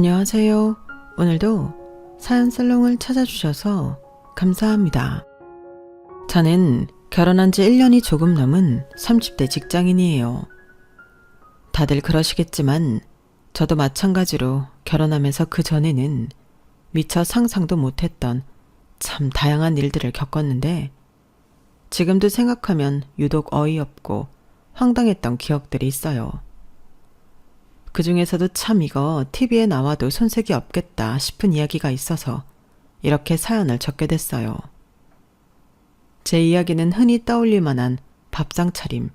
안녕하세요. 오늘도 사연 살롱을 찾아주셔서 감사합니다. 저는 결혼한 지 1년이 조금 넘은 30대 직장인이에요. 다들 그러시겠지만 저도 마찬가지로 결혼하면서 그 전에는 미처 상상도 못했던 참 다양한 일들을 겪었는데 지금도 생각하면 유독 어이없고 황당했던 기억들이 있어요. 그 중에서도 참 이거 TV에 나와도 손색이 없겠다 싶은 이야기가 있어서 이렇게 사연을 적게 됐어요. 제 이야기는 흔히 떠올릴 만한 밥상 차림,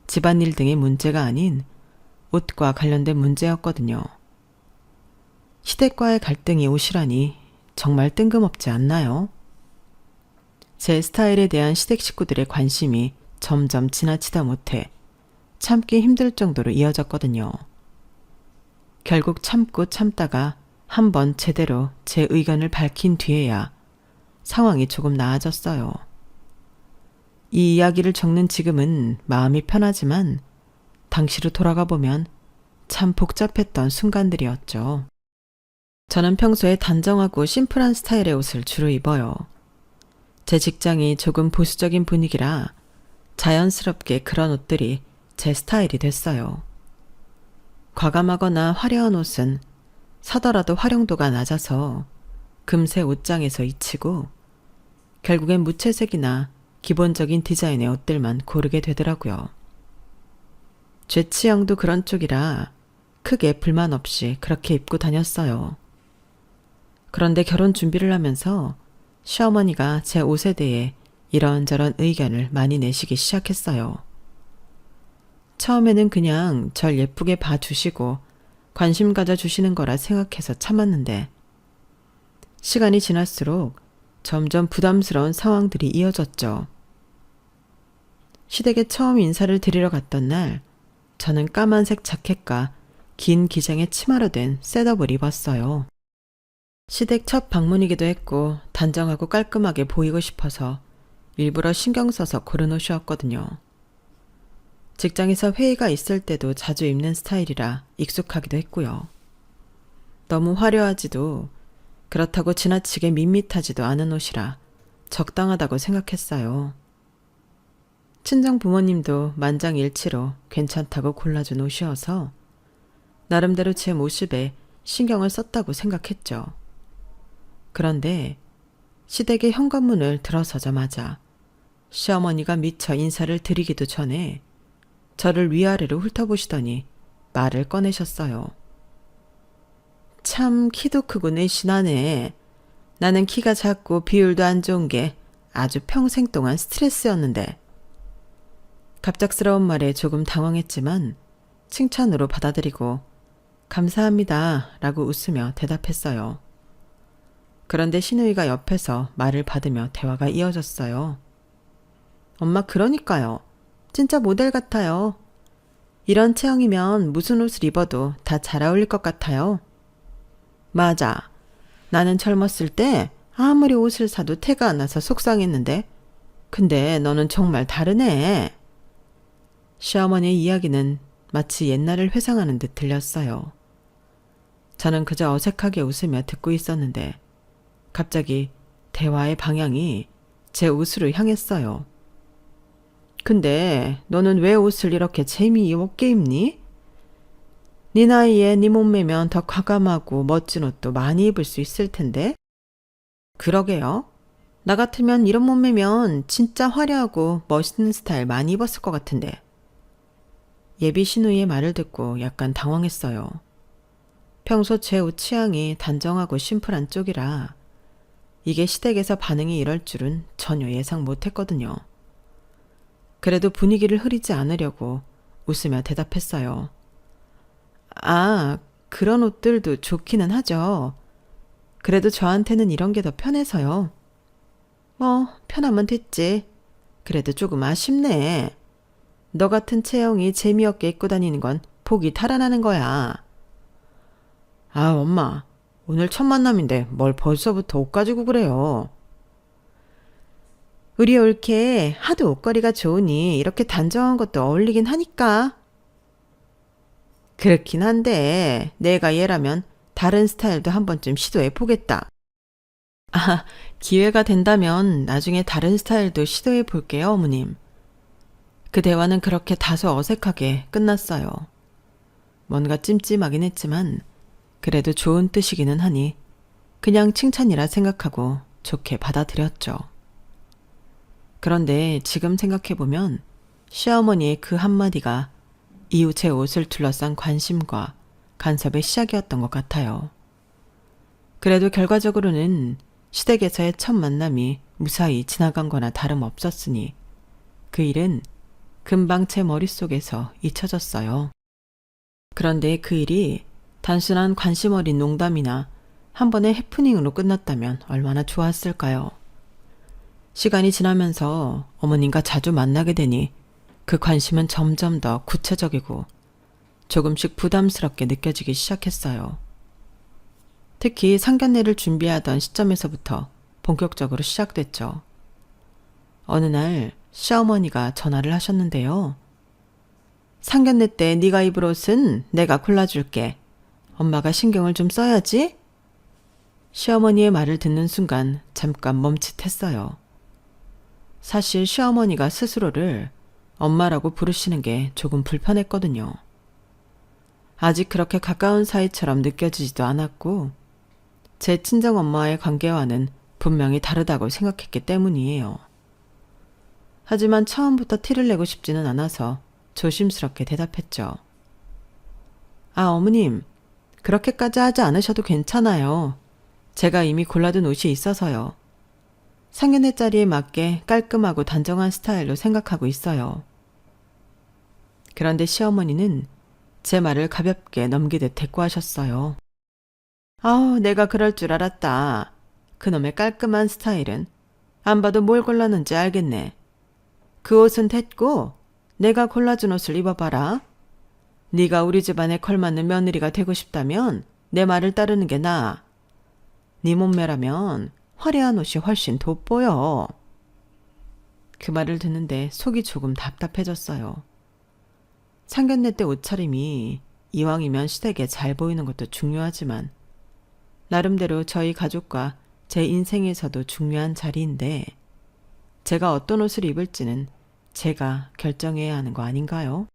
집안일 등의 문제가 아닌 옷과 관련된 문제였거든요. 시댁과의 갈등이 옷이라니 정말 뜬금없지 않나요? 제 스타일에 대한 시댁 식구들의 관심이 점점 지나치다 못해 참기 힘들 정도로 이어졌거든요. 결국 참고 참다가 한번 제대로 제 의견을 밝힌 뒤에야 상황이 조금 나아졌어요. 이 이야기를 적는 지금은 마음이 편하지만 당시로 돌아가 보면 참 복잡했던 순간들이었죠. 저는 평소에 단정하고 심플한 스타일의 옷을 주로 입어요. 제 직장이 조금 보수적인 분위기라 자연스럽게 그런 옷들이 제 스타일이 됐어요. 과감하거나 화려한 옷은 사더라도 활용도가 낮아서 금세 옷장에서 잊히고 결국엔 무채색이나 기본적인 디자인의 옷들만 고르게 되더라고요. 제 취향도 그런 쪽이라 크게 불만 없이 그렇게 입고 다녔어요. 그런데 결혼 준비를 하면서 시어머니가 제 옷에 대해 이런저런 의견을 많이 내시기 시작했어요. 처음에는 그냥 절 예쁘게 봐주시고 관심 가져주시는 거라 생각해서 참았는데 시간이 지날수록 점점 부담스러운 상황들이 이어졌죠. 시댁에 처음 인사를 드리러 갔던 날 저는 까만색 자켓과 긴 기장의 치마로 된 셋업을 입었어요. 시댁 첫 방문이기도 했고 단정하고 깔끔하게 보이고 싶어서 일부러 신경 써서 고른 옷이었거든요. 직장에서 회의가 있을 때도 자주 입는 스타일이라 익숙하기도 했고요. 너무 화려하지도 그렇다고 지나치게 밋밋하지도 않은 옷이라 적당하다고 생각했어요. 친정 부모님도 만장일치로 괜찮다고 골라준 옷이어서 나름대로 제 모습에 신경을 썼다고 생각했죠. 그런데 시댁의 현관문을 들어서자마자 시어머니가 미처 인사를 드리기도 전에 저를 위아래로 훑어보시더니 말을 꺼내셨어요. 참 키도 크고 내신하네. 나는 키가 작고 비율도 안 좋은 게 아주 평생 동안 스트레스였는데. 갑작스러운 말에 조금 당황했지만 칭찬으로 받아들이고 감사합니다 라고 웃으며 대답했어요. 그런데 시누이가 옆에서 말을 받으며 대화가 이어졌어요. 엄마 그러니까요. 진짜 모델 같아요. 이런 체형이면 무슨 옷을 입어도 다 잘 어울릴 것 같아요. 맞아. 나는 젊었을 때 아무리 옷을 사도 태가 안 나서 속상했는데 근데 너는 정말 다르네. 시어머니의 이야기는 마치 옛날을 회상하는 듯 들렸어요. 저는 그저 어색하게 웃으며 듣고 있었는데 갑자기 대화의 방향이 제 옷으로 향했어요. 근데 너는 왜 옷을 이렇게 재미없게 입니? 네 나이에 네 몸매면 더 과감하고 멋진 옷도 많이 입을 수 있을 텐데. 그러게요. 나 같으면 이런 몸매면 진짜 화려하고 멋있는 스타일 많이 입었을 것 같은데. 예비 시누이의 말을 듣고 약간 당황했어요. 평소 제 옷 취향이 단정하고 심플한 쪽이라 이게 시댁에서 반응이 이럴 줄은 전혀 예상 못했거든요. 그래도 분위기를 흐리지 않으려고 웃으며 대답했어요. 아, 그런 옷들도 좋기는 하죠. 그래도 저한테는 이런 게 더 편해서요. 편하면 됐지. 그래도 조금 아쉽네. 너 같은 체형이 재미없게 입고 다니는 건 복이 달아나는 거야. 아, 엄마. 오늘 첫 만남인데 뭘 벌써부터 옷 가지고 그래요. 우리 올케 하도 옷걸이가 좋으니 이렇게 단정한 것도 어울리긴 하니까. 그렇긴 한데 내가 얘라면 다른 스타일도 한 번쯤 시도해 보겠다. 아, 기회가 된다면 나중에 다른 스타일도 시도해 볼게요, 어머님. 그 대화는 그렇게 다소 어색하게 끝났어요. 뭔가 찜찜하긴 했지만 그래도 좋은 뜻이기는 하니 그냥 칭찬이라 생각하고 좋게 받아들였죠. 그런데 지금 생각해보면 시어머니의 그 한마디가 이후 제 옷을 둘러싼 관심과 간섭의 시작이었던 것 같아요. 그래도 결과적으로는 시댁에서의 첫 만남이 무사히 지나간 거나 다름없었으니 그 일은 금방 제 머릿속에서 잊혀졌어요. 그런데 그 일이 단순한 관심 어린 농담이나 한 번의 해프닝으로 끝났다면 얼마나 좋았을까요? 시간이 지나면서 어머님과 자주 만나게 되니 그 관심은 점점 더 구체적이고 조금씩 부담스럽게 느껴지기 시작했어요. 특히 상견례를 준비하던 시점에서부터 본격적으로 시작됐죠. 어느 날 시어머니가 전화를 하셨는데요. 상견례 때 네가 입을 옷은 내가 골라줄게. 엄마가 신경을 좀 써야지. 시어머니의 말을 듣는 순간 잠깐 멈칫했어요. 사실 시어머니가 스스로를 엄마라고 부르시는 게 조금 불편했거든요. 아직 그렇게 가까운 사이처럼 느껴지지도 않았고 제 친정엄마와의 관계와는 분명히 다르다고 생각했기 때문이에요. 하지만 처음부터 티를 내고 싶지는 않아서 조심스럽게 대답했죠. 아, 어머님, 그렇게까지 하지 않으셔도 괜찮아요. 제가 이미 골라둔 옷이 있어서요. 상견례 자리에 맞게 깔끔하고 단정한 스타일로 생각하고 있어요. 그런데 시어머니는 제 말을 가볍게 넘기듯 대꾸하셨어요. 아우, 내가 그럴 줄 알았다. 그놈의 깔끔한 스타일은 안 봐도 뭘 골랐는지 알겠네. 그 옷은 됐고 내가 골라준 옷을 입어봐라. 네가 우리 집안에 걸맞는 며느리가 되고 싶다면 내 말을 따르는 게 나아. 네 몸매라면 화려한 옷이 훨씬 돋보여. 그 말을 듣는데 속이 조금 답답해졌어요. 상견례 때 옷차림이 이왕이면 시댁에 잘 보이는 것도 중요하지만 나름대로 저희 가족과 제 인생에서도 중요한 자리인데 제가 어떤 옷을 입을지는 제가 결정해야 하는 거 아닌가요?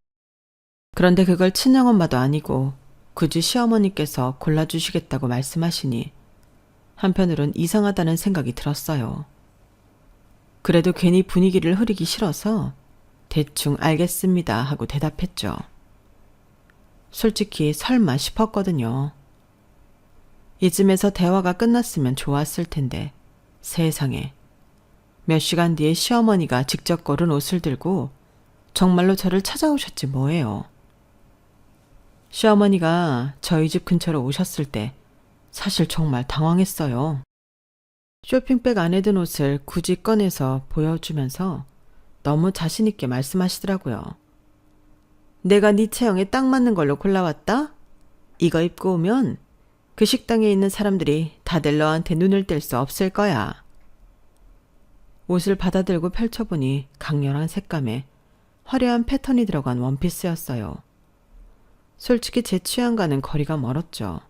그런데 그걸 친정엄마도 아니고 굳이 시어머니께서 골라주시겠다고 말씀하시니 한편으론 이상하다는 생각이 들었어요. 그래도 괜히 분위기를 흐리기 싫어서 대충 알겠습니다 하고 대답했죠. 솔직히 설마 싶었거든요. 이쯤에서 대화가 끝났으면 좋았을 텐데 세상에 몇 시간 뒤에 시어머니가 직접 고른 옷을 들고 정말로 저를 찾아오셨지 뭐예요. 시어머니가 저희 집 근처로 오셨을 때 사실 정말 당황했어요. 쇼핑백 안에 든 옷을 굳이 꺼내서 보여주면서 너무 자신있게 말씀하시더라고요. 내가 네 체형에 딱 맞는 걸로 골라왔다? 이거 입고 오면 그 식당에 있는 사람들이 다들 너한테 눈을 뗄 수 없을 거야. 옷을 받아들고 펼쳐보니 강렬한 색감에 화려한 패턴이 들어간 원피스였어요. 솔직히 제 취향과는 거리가 멀었죠.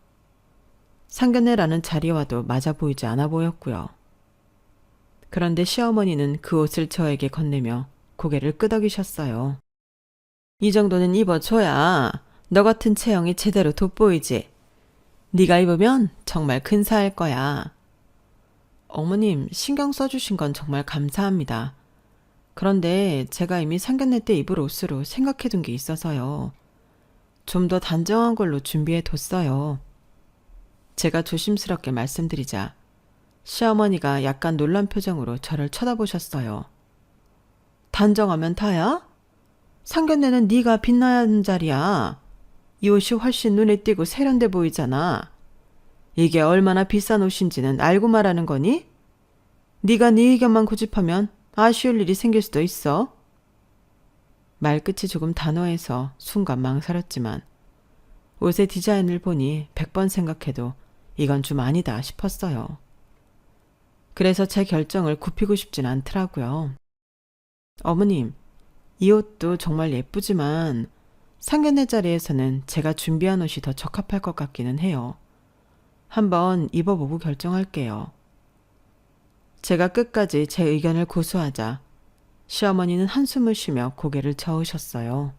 상견례라는 자리와도 맞아 보이지 않아 보였고요. 그런데 시어머니는 그 옷을 저에게 건네며 고개를 끄덕이셨어요. 이 정도는 입어줘야 너 같은 체형이 제대로 돋보이지. 네가 입으면 정말 근사할 거야. 어머님, 신경 써주신 건 정말 감사합니다. 그런데 제가 이미 상견례 때 입을 옷으로 생각해둔 게 있어서요. 좀 더 단정한 걸로 준비해뒀어요. 제가 조심스럽게 말씀드리자 시어머니가 약간 놀란 표정으로 저를 쳐다보셨어요. 단정하면 다야? 상견례는 네가 빛나야 하는 자리야. 이 옷이 훨씬 눈에 띄고 세련돼 보이잖아. 이게 얼마나 비싼 옷인지는 알고 말하는 거니? 네가 네 의견만 고집하면 아쉬울 일이 생길 수도 있어. 말끝이 조금 단호해서 순간 망설였지만 옷의 디자인을 보니 100번 생각해도 이건 좀 아니다 싶었어요. 그래서 제 결정을 굽히고 싶진 않더라고요. 어머님, 이 옷도 정말 예쁘지만 상견례 자리에서는 제가 준비한 옷이 더 적합할 것 같기는 해요. 한번 입어보고 결정할게요. 제가 끝까지 제 의견을 고수하자 시어머니는 한숨을 쉬며 고개를 저으셨어요.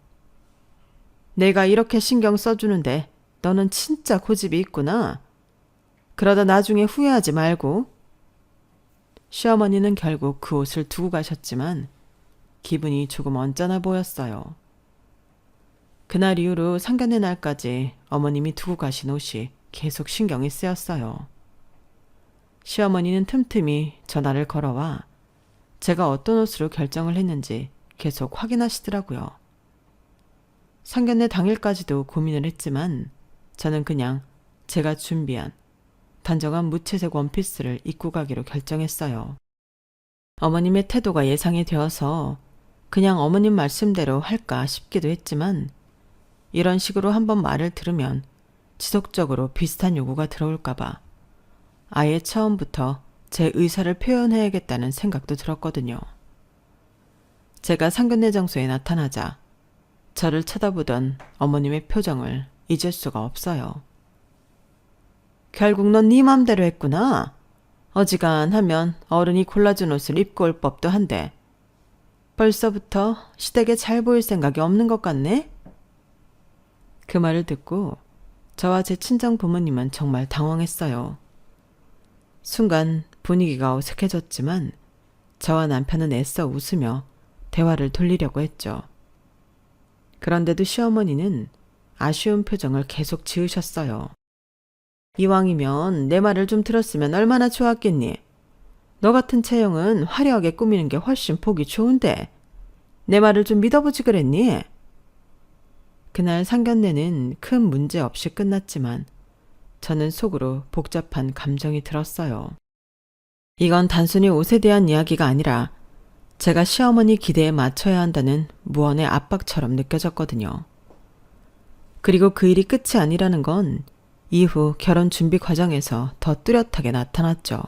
내가 이렇게 신경 써주는데 너는 진짜 고집이 있구나. 그러다 나중에 후회하지 말고. 시어머니는 결국 그 옷을 두고 가셨지만 기분이 조금 언짢아 보였어요. 그날 이후로 상견례 날까지 어머님이 두고 가신 옷이 계속 신경이 쓰였어요. 시어머니는 틈틈이 전화를 걸어와 제가 어떤 옷으로 결정을 했는지 계속 확인하시더라고요. 상견례 당일까지도 고민을 했지만 저는 그냥 제가 준비한 단정한 무채색 원피스를 입고 가기로 결정했어요. 어머님의 태도가 예상이 되어서 그냥 어머님 말씀대로 할까 싶기도 했지만 이런 식으로 한번 말을 들으면 지속적으로 비슷한 요구가 들어올까봐 아예 처음부터 제 의사를 표현해야겠다는 생각도 들었거든요. 제가 상견례 장소에 나타나자 저를 쳐다보던 어머님의 표정을 잊을 수가 없어요. 결국 넌 네 맘대로 했구나. 어지간하면 어른이 골라준 옷을 입고 올 법도 한데 벌써부터 시댁에 잘 보일 생각이 없는 것 같네? 그 말을 듣고 저와 제 친정 부모님은 정말 당황했어요. 순간 분위기가 어색해졌지만 저와 남편은 애써 웃으며 대화를 돌리려고 했죠. 그런데도 시어머니는 아쉬운 표정을 계속 지으셨어요. 이왕이면 내 말을 좀 들었으면 얼마나 좋았겠니? 너 같은 체형은 화려하게 꾸미는 게 훨씬 보기 좋은데 내 말을 좀 믿어보지 그랬니? 그날 상견례는 큰 문제 없이 끝났지만 저는 속으로 복잡한 감정이 들었어요. 이건 단순히 옷에 대한 이야기가 아니라 제가 시어머니 기대에 맞춰야 한다는 무언의 압박처럼 느껴졌거든요. 그리고 그 일이 끝이 아니라는 건 이후 결혼 준비 과정에서 더 뚜렷하게 나타났죠.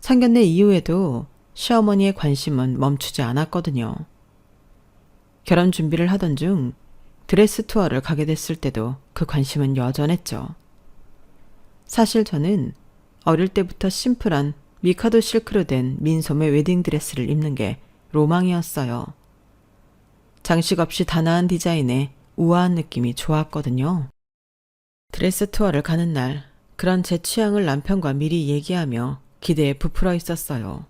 상견례 이후에도 시어머니의 관심은 멈추지 않았거든요. 결혼 준비를 하던 중 드레스 투어를 가게 됐을 때도 그 관심은 여전했죠. 사실 저는 어릴 때부터 심플한 미카도 실크로 된 민소매 웨딩드레스를 입는 게 로망이었어요. 장식 없이 단아한 디자인에 우아한 느낌이 좋았거든요. 드레스 투어를 가는 날 그런 제 취향을 남편과 미리 얘기하며 기대에 부풀어 있었어요.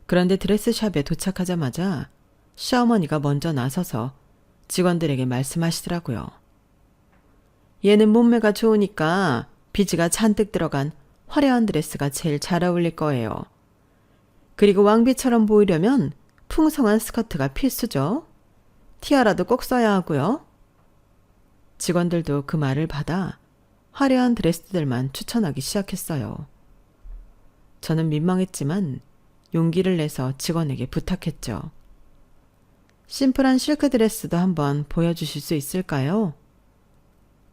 그런데 드레스샵에 도착하자마자 시어머니가 먼저 나서서 직원들에게 말씀하시더라고요. 얘는 몸매가 좋으니까 비즈가 잔뜩 들어간 화려한 드레스가 제일 잘 어울릴 거예요. 그리고 왕비처럼 보이려면 풍성한 스커트가 필수죠. 티아라도 꼭 써야 하고요. 직원들도 그 말을 받아 화려한 드레스들만 추천하기 시작했어요. 저는 민망했지만 용기를 내서 직원에게 부탁했죠. 심플한 실크 드레스도 한번 보여주실 수 있을까요?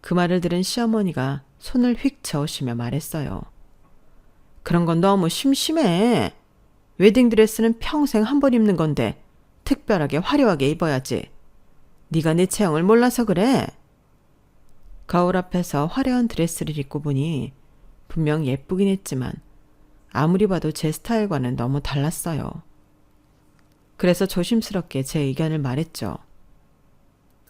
그 말을 들은 시어머니가 손을 휙 저으시며 말했어요. 그런 건 너무 심심해. 웨딩드레스는 평생 한 번 입는 건데 특별하게 화려하게 입어야지. 네가 내 체형을 몰라서 그래. 거울 앞에서 화려한 드레스를 입고 보니 분명 예쁘긴 했지만 아무리 봐도 제 스타일과는 너무 달랐어요. 그래서 조심스럽게 제 의견을 말했죠.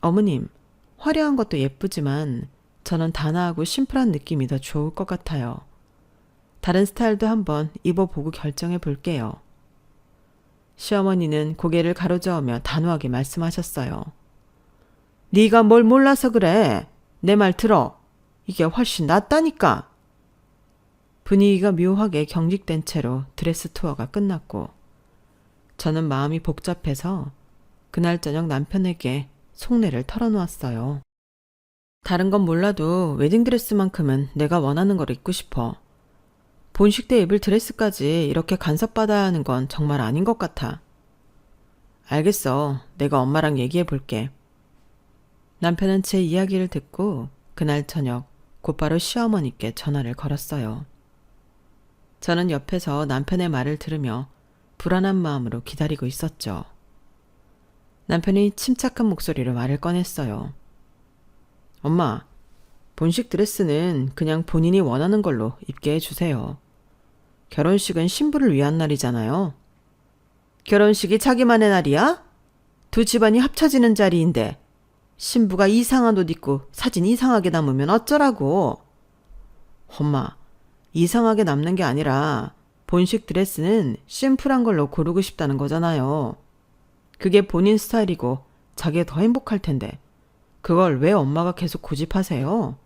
어머님, 화려한 것도 예쁘지만 저는 단아하고 심플한 느낌이 더 좋을 것 같아요. 다른 스타일도 한번 입어보고 결정해 볼게요. 시어머니는 고개를 가로저으며 단호하게 말씀하셨어요. 네가 뭘 몰라서 그래. 내 말 들어. 이게 훨씬 낫다니까. 분위기가 묘하게 경직된 채로 드레스 투어가 끝났고 저는 마음이 복잡해서 그날 저녁 남편에게 속내를 털어놓았어요. 다른 건 몰라도 웨딩드레스만큼은 내가 원하는 걸 입고 싶어. 본식 때 입을 드레스까지 이렇게 간섭받아야 하는 건 정말 아닌 것 같아. 알겠어. 내가 엄마랑 얘기해 볼게. 남편은 제 이야기를 듣고 그날 저녁 곧바로 시어머니께 전화를 걸었어요. 저는 옆에서 남편의 말을 들으며 불안한 마음으로 기다리고 있었죠. 남편이 침착한 목소리로 말을 꺼냈어요. 엄마, 본식 드레스는 그냥 본인이 원하는 걸로 입게 해주세요. 결혼식은 신부를 위한 날이잖아요. 결혼식이 자기만의 날이야? 두 집안이 합쳐지는 자리인데 신부가 이상한 옷 입고 사진 이상하게 남으면 어쩌라고. 엄마, 이상하게 남는 게 아니라 본식 드레스는 심플한 걸로 고르고 싶다는 거잖아요. 그게 본인 스타일이고 자기가 더 행복할 텐데 그걸 왜 엄마가 계속 고집하세요?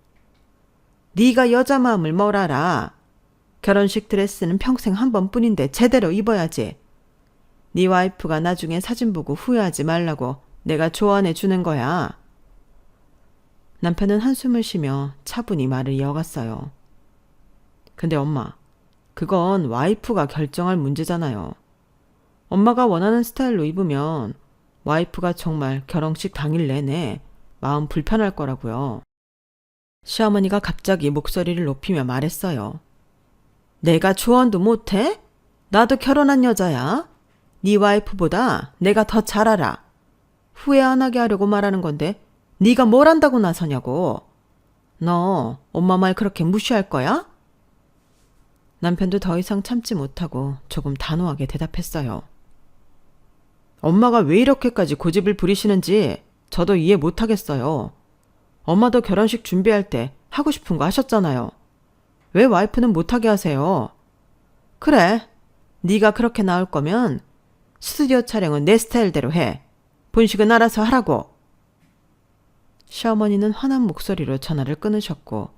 네가 여자 마음을 뭘 알아. 결혼식 드레스는 평생 한 번뿐인데 제대로 입어야지. 네 와이프가 나중에 사진 보고 후회하지 말라고 내가 조언해 주는 거야. 남편은 한숨을 쉬며 차분히 말을 이어갔어요. 근데 엄마, 그건 와이프가 결정할 문제잖아요. 엄마가 원하는 스타일로 입으면 와이프가 정말 결혼식 당일 내내 마음 불편할 거라고요. 시어머니가 갑자기 목소리를 높이며 말했어요. 내가 조언도 못해? 나도 결혼한 여자야. 네 와이프보다 내가 더 잘 알아. 후회 안 하게 하려고 말하는 건데 네가 뭘 안다고 나서냐고. 너 엄마 말 그렇게 무시할 거야? 남편도 더 이상 참지 못하고 조금 단호하게 대답했어요. 엄마가 왜 이렇게까지 고집을 부리시는지 저도 이해 못하겠어요. 엄마도 결혼식 준비할 때 하고 싶은 거 하셨잖아요. 왜 와이프는 못하게 하세요? 그래, 네가 그렇게 나올 거면 스튜디오 촬영은 내 스타일대로 해. 본식은 알아서 하라고. 시어머니는 화난 목소리로 전화를 끊으셨고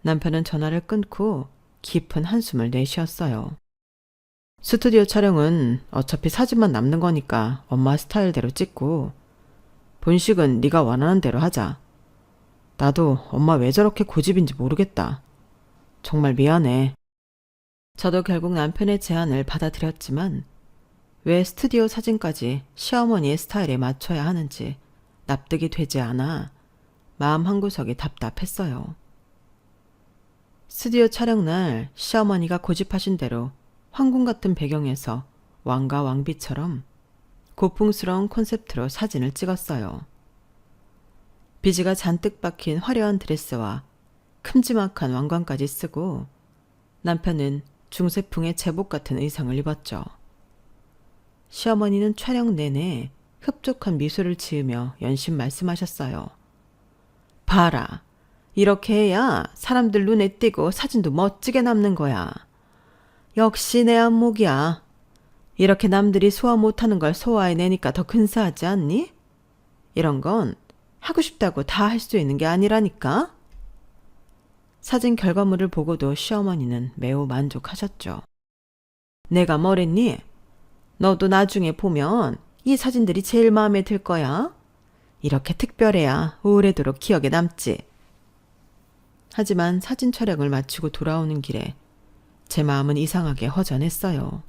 남편은 전화를 끊고 깊은 한숨을 내쉬었어요. 스튜디오 촬영은 어차피 사진만 남는 거니까 엄마 스타일대로 찍고 본식은 네가 원하는 대로 하자. 나도 엄마 왜 저렇게 고집인지 모르겠다. 정말 미안해. 저도 결국 남편의 제안을 받아들였지만 왜 스튜디오 사진까지 시어머니의 스타일에 맞춰야 하는지 납득이 되지 않아 마음 한구석이 답답했어요. 스튜디오 촬영 날 시어머니가 고집하신 대로 황궁 같은 배경에서 왕과 왕비처럼 고풍스러운 콘셉트로 사진을 찍었어요. 비지가 잔뜩 박힌 화려한 드레스와 큼지막한 왕관까지 쓰고 남편은 중세풍의 제복 같은 의상을 입었죠. 시어머니는 촬영 내내 흡족한 미소를 지으며 연신 말씀하셨어요. 봐라, 이렇게 해야 사람들 눈에 띄고 사진도 멋지게 남는 거야. 역시 내 안목이야. 이렇게 남들이 소화 못하는 걸 소화해내니까 더 근사하지 않니? 이런 건 하고 싶다고 다 할 수 있는 게 아니라니까. 사진 결과물을 보고도 시어머니는 매우 만족하셨죠. 내가 뭐랬니? 너도 나중에 보면 이 사진들이 제일 마음에 들 거야. 이렇게 특별해야 오래도록 기억에 남지. 하지만 사진 촬영을 마치고 돌아오는 길에 제 마음은 이상하게 허전했어요.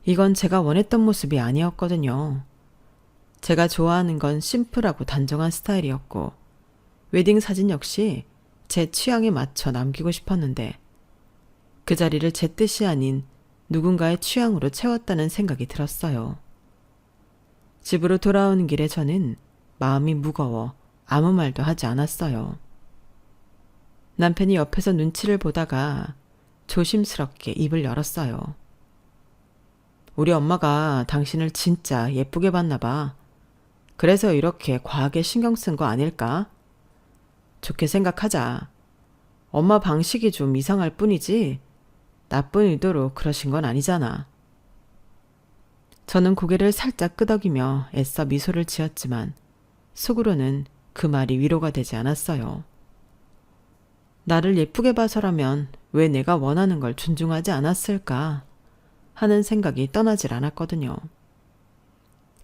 이건 제가 원했던 모습이 아니었거든요. 제가 좋아하는 건 심플하고 단정한 스타일이었고 웨딩 사진 역시 제 취향에 맞춰 남기고 싶었는데 그 자리를 제 뜻이 아닌 누군가의 취향으로 채웠다는 생각이 들었어요. 집으로 돌아오는 길에 저는 마음이 무거워 아무 말도 하지 않았어요. 남편이 옆에서 눈치를 보다가 조심스럽게 입을 열었어요. 우리 엄마가 당신을 진짜 예쁘게 봤나 봐. 그래서 이렇게 과하게 신경 쓴 거 아닐까? 좋게 생각하자. 엄마 방식이 좀 이상할 뿐이지 나쁜 의도로 그러신 건 아니잖아. 저는 고개를 살짝 끄덕이며 애써 미소를 지었지만 속으로는 그 말이 위로가 되지 않았어요. 나를 예쁘게 봐서라면 왜 내가 원하는 걸 존중하지 않았을까 하는 생각이 떠나질 않았거든요.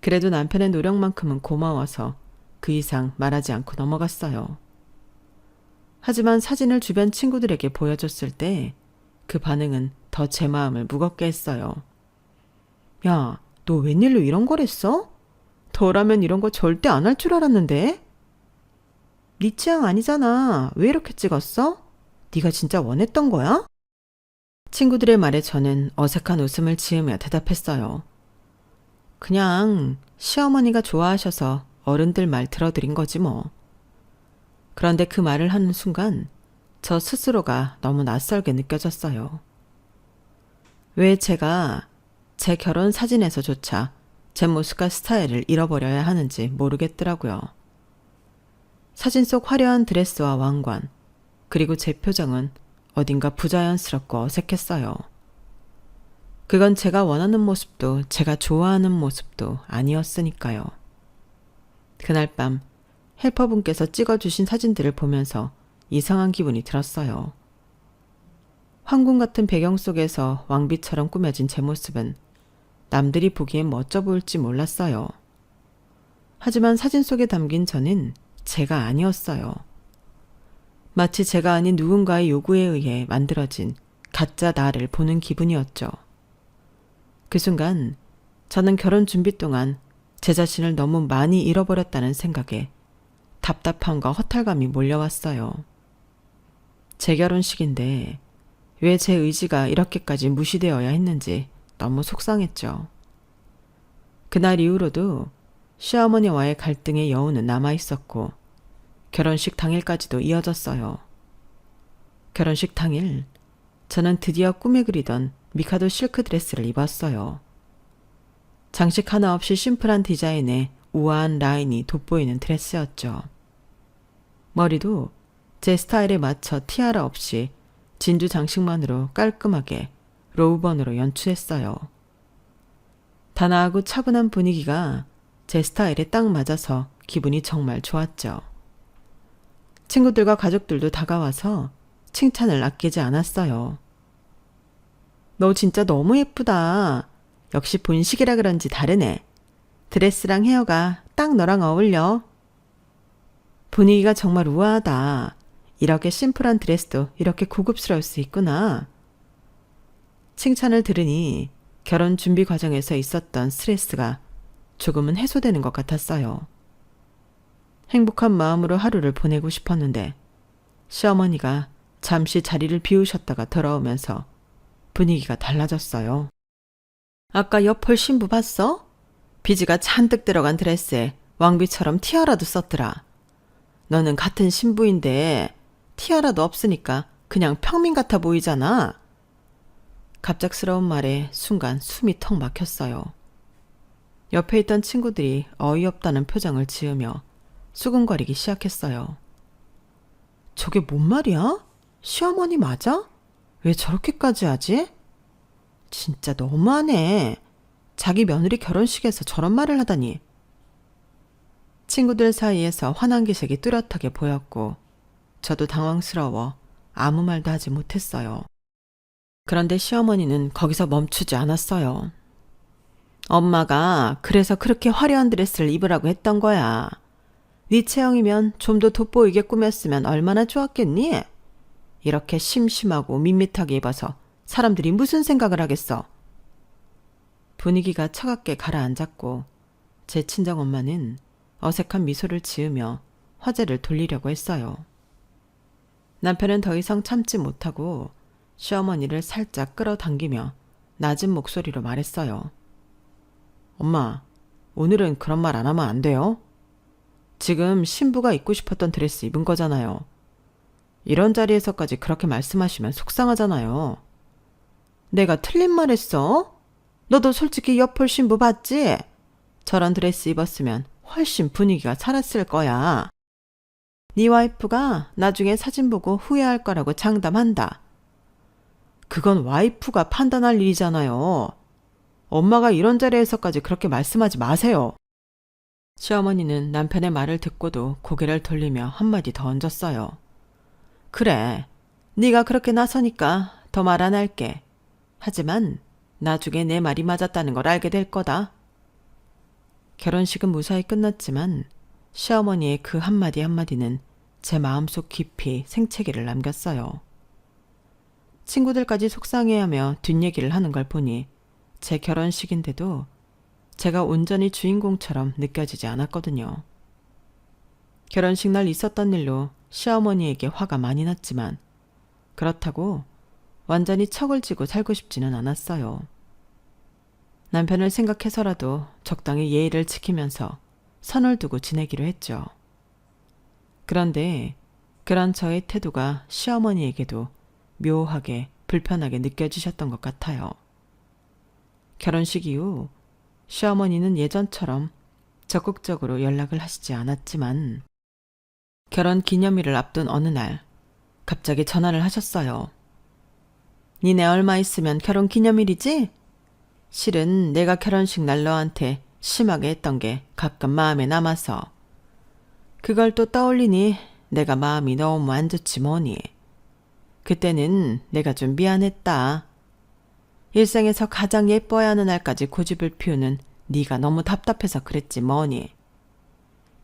그래도 남편의 노력만큼은 고마워서 그 이상 말하지 않고 넘어갔어요. 하지만 사진을 주변 친구들에게 보여줬을 때 그 반응은 더 제 마음을 무겁게 했어요. 야, 너 웬일로 이런 걸 했어? 너라면 이런 거 절대 안 할 줄 알았는데? 네 취향 아니잖아. 왜 이렇게 찍었어? 네가 진짜 원했던 거야? 친구들의 말에 저는 어색한 웃음을 지으며 대답했어요. 그냥 시어머니가 좋아하셔서 어른들 말 들어드린 거지 뭐. 그런데 그 말을 하는 순간 저 스스로가 너무 낯설게 느껴졌어요. 왜 제가 제 결혼 사진에서조차 제 모습과 스타일을 잃어버려야 하는지 모르겠더라고요. 사진 속 화려한 드레스와 왕관, 그리고 제 표정은 어딘가 부자연스럽고 어색했어요. 그건 제가 원하는 모습도 제가 좋아하는 모습도 아니었으니까요. 그날 밤 헬퍼분께서 찍어주신 사진들을 보면서 이상한 기분이 들었어요. 황궁 같은 배경 속에서 왕비처럼 꾸며진 제 모습은 남들이 보기엔 멋져 보일지 몰랐어요. 하지만 사진 속에 담긴 저는 제가 아니었어요. 마치 제가 아닌 누군가의 요구에 의해 만들어진 가짜 나를 보는 기분이었죠. 그 순간 저는 결혼 준비 동안 제 자신을 너무 많이 잃어버렸다는 생각에 답답함과 허탈감이 몰려왔어요. 제 결혼식인데 왜 제 의지가 이렇게까지 무시되어야 했는지 너무 속상했죠. 그날 이후로도 시어머니와의 갈등의 여운은 남아있었고 결혼식 당일까지도 이어졌어요. 결혼식 당일 저는 드디어 꿈에 그리던 미카도 실크 드레스를 입었어요. 장식 하나 없이 심플한 디자인에 우아한 라인이 돋보이는 드레스였죠. 머리도 제 스타일에 맞춰 티아라 없이 진주 장식만으로 깔끔하게 로우번으로 연출했어요. 단아하고 차분한 분위기가 제 스타일에 딱 맞아서 기분이 정말 좋았죠. 친구들과 가족들도 다가와서 칭찬을 아끼지 않았어요. 너 진짜 너무 예쁘다. 역시 본식이라 그런지 다르네. 드레스랑 헤어가 딱 너랑 어울려. 분위기가 정말 우아하다. 이렇게 심플한 드레스도 이렇게 고급스러울 수 있구나. 칭찬을 들으니 결혼 준비 과정에서 있었던 스트레스가 조금은 해소되는 것 같았어요. 행복한 마음으로 하루를 보내고 싶었는데 시어머니가 잠시 자리를 비우셨다가 돌아오면서 분위기가 달라졌어요. 아까 옆홀 신부 봤어? 비즈가 잔뜩 들어간 드레스에 왕비처럼 티아라도 썼더라. 너는 같은 신부인데 티아라도 없으니까 그냥 평민 같아 보이잖아. 갑작스러운 말에 순간 숨이 턱 막혔어요. 옆에 있던 친구들이 어이없다는 표정을 지으며 수근거리기 시작했어요. 저게 뭔 말이야? 시어머니 맞아? 왜 저렇게까지 하지? 진짜 너무하네. 자기 며느리 결혼식에서 저런 말을 하다니. 친구들 사이에서 화난 기색이 뚜렷하게 보였고 저도 당황스러워 아무 말도 하지 못했어요. 그런데 시어머니는 거기서 멈추지 않았어요. 엄마가 그래서 그렇게 화려한 드레스를 입으라고 했던 거야. 네 체형이면 좀 더 돋보이게 꾸몄으면 얼마나 좋았겠니? 이렇게 심심하고 밋밋하게 입어서 사람들이 무슨 생각을 하겠어? 분위기가 차갑게 가라앉았고 제 친정엄마는 어색한 미소를 지으며 화제를 돌리려고 했어요. 남편은 더 이상 참지 못하고 시어머니를 살짝 끌어당기며 낮은 목소리로 말했어요. 엄마, 오늘은 그런 말 안 하면 안 돼요? 지금 신부가 입고 싶었던 드레스 입은 거잖아요. 이런 자리에서까지 그렇게 말씀하시면 속상하잖아요. 내가 틀린 말 했어? 너도 솔직히 옆홀 신부 봤지? 저런 드레스 입었으면 훨씬 분위기가 살았을 거야. 네 와이프가 나중에 사진 보고 후회할 거라고 장담한다. 그건 와이프가 판단할 일이잖아요. 엄마가 이런 자리에서까지 그렇게 말씀하지 마세요. 시어머니는 남편의 말을 듣고도 고개를 돌리며 한마디 더 얹었어요. 그래, 네가 그렇게 나서니까 더 말 안 할게. 하지만 나중에 내 말이 맞았다는 걸 알게 될 거다. 결혼식은 무사히 끝났지만 시어머니의 그 한마디 한마디는 제 마음속 깊이 생채기를 남겼어요. 친구들까지 속상해하며 뒷얘기를 하는 걸 보니 제 결혼식인데도 제가 온전히 주인공처럼 느껴지지 않았거든요. 결혼식 날 있었던 일로 시어머니에게 화가 많이 났지만 그렇다고 완전히 척을 지고 살고 싶지는 않았어요. 남편을 생각해서라도 적당히 예의를 지키면서 선을 두고 지내기로 했죠. 그런데 그런 저의 태도가 시어머니에게도 묘하게 불편하게 느껴지셨던 것 같아요. 결혼식 이후 시어머니는 예전처럼 적극적으로 연락을 하시지 않았지만 결혼 기념일을 앞둔 어느 날 갑자기 전화를 하셨어요. 니네 얼마 있으면 결혼 기념일이지? 실은 내가 결혼식 날 너한테 심하게 했던 게 가끔 마음에 남아서 그걸 또 떠올리니 내가 마음이 너무 안 좋지 뭐니. 그때는 내가 좀 미안했다. 일생에서 가장 예뻐야 하는 날까지 고집을 피우는 네가 너무 답답해서 그랬지 뭐니.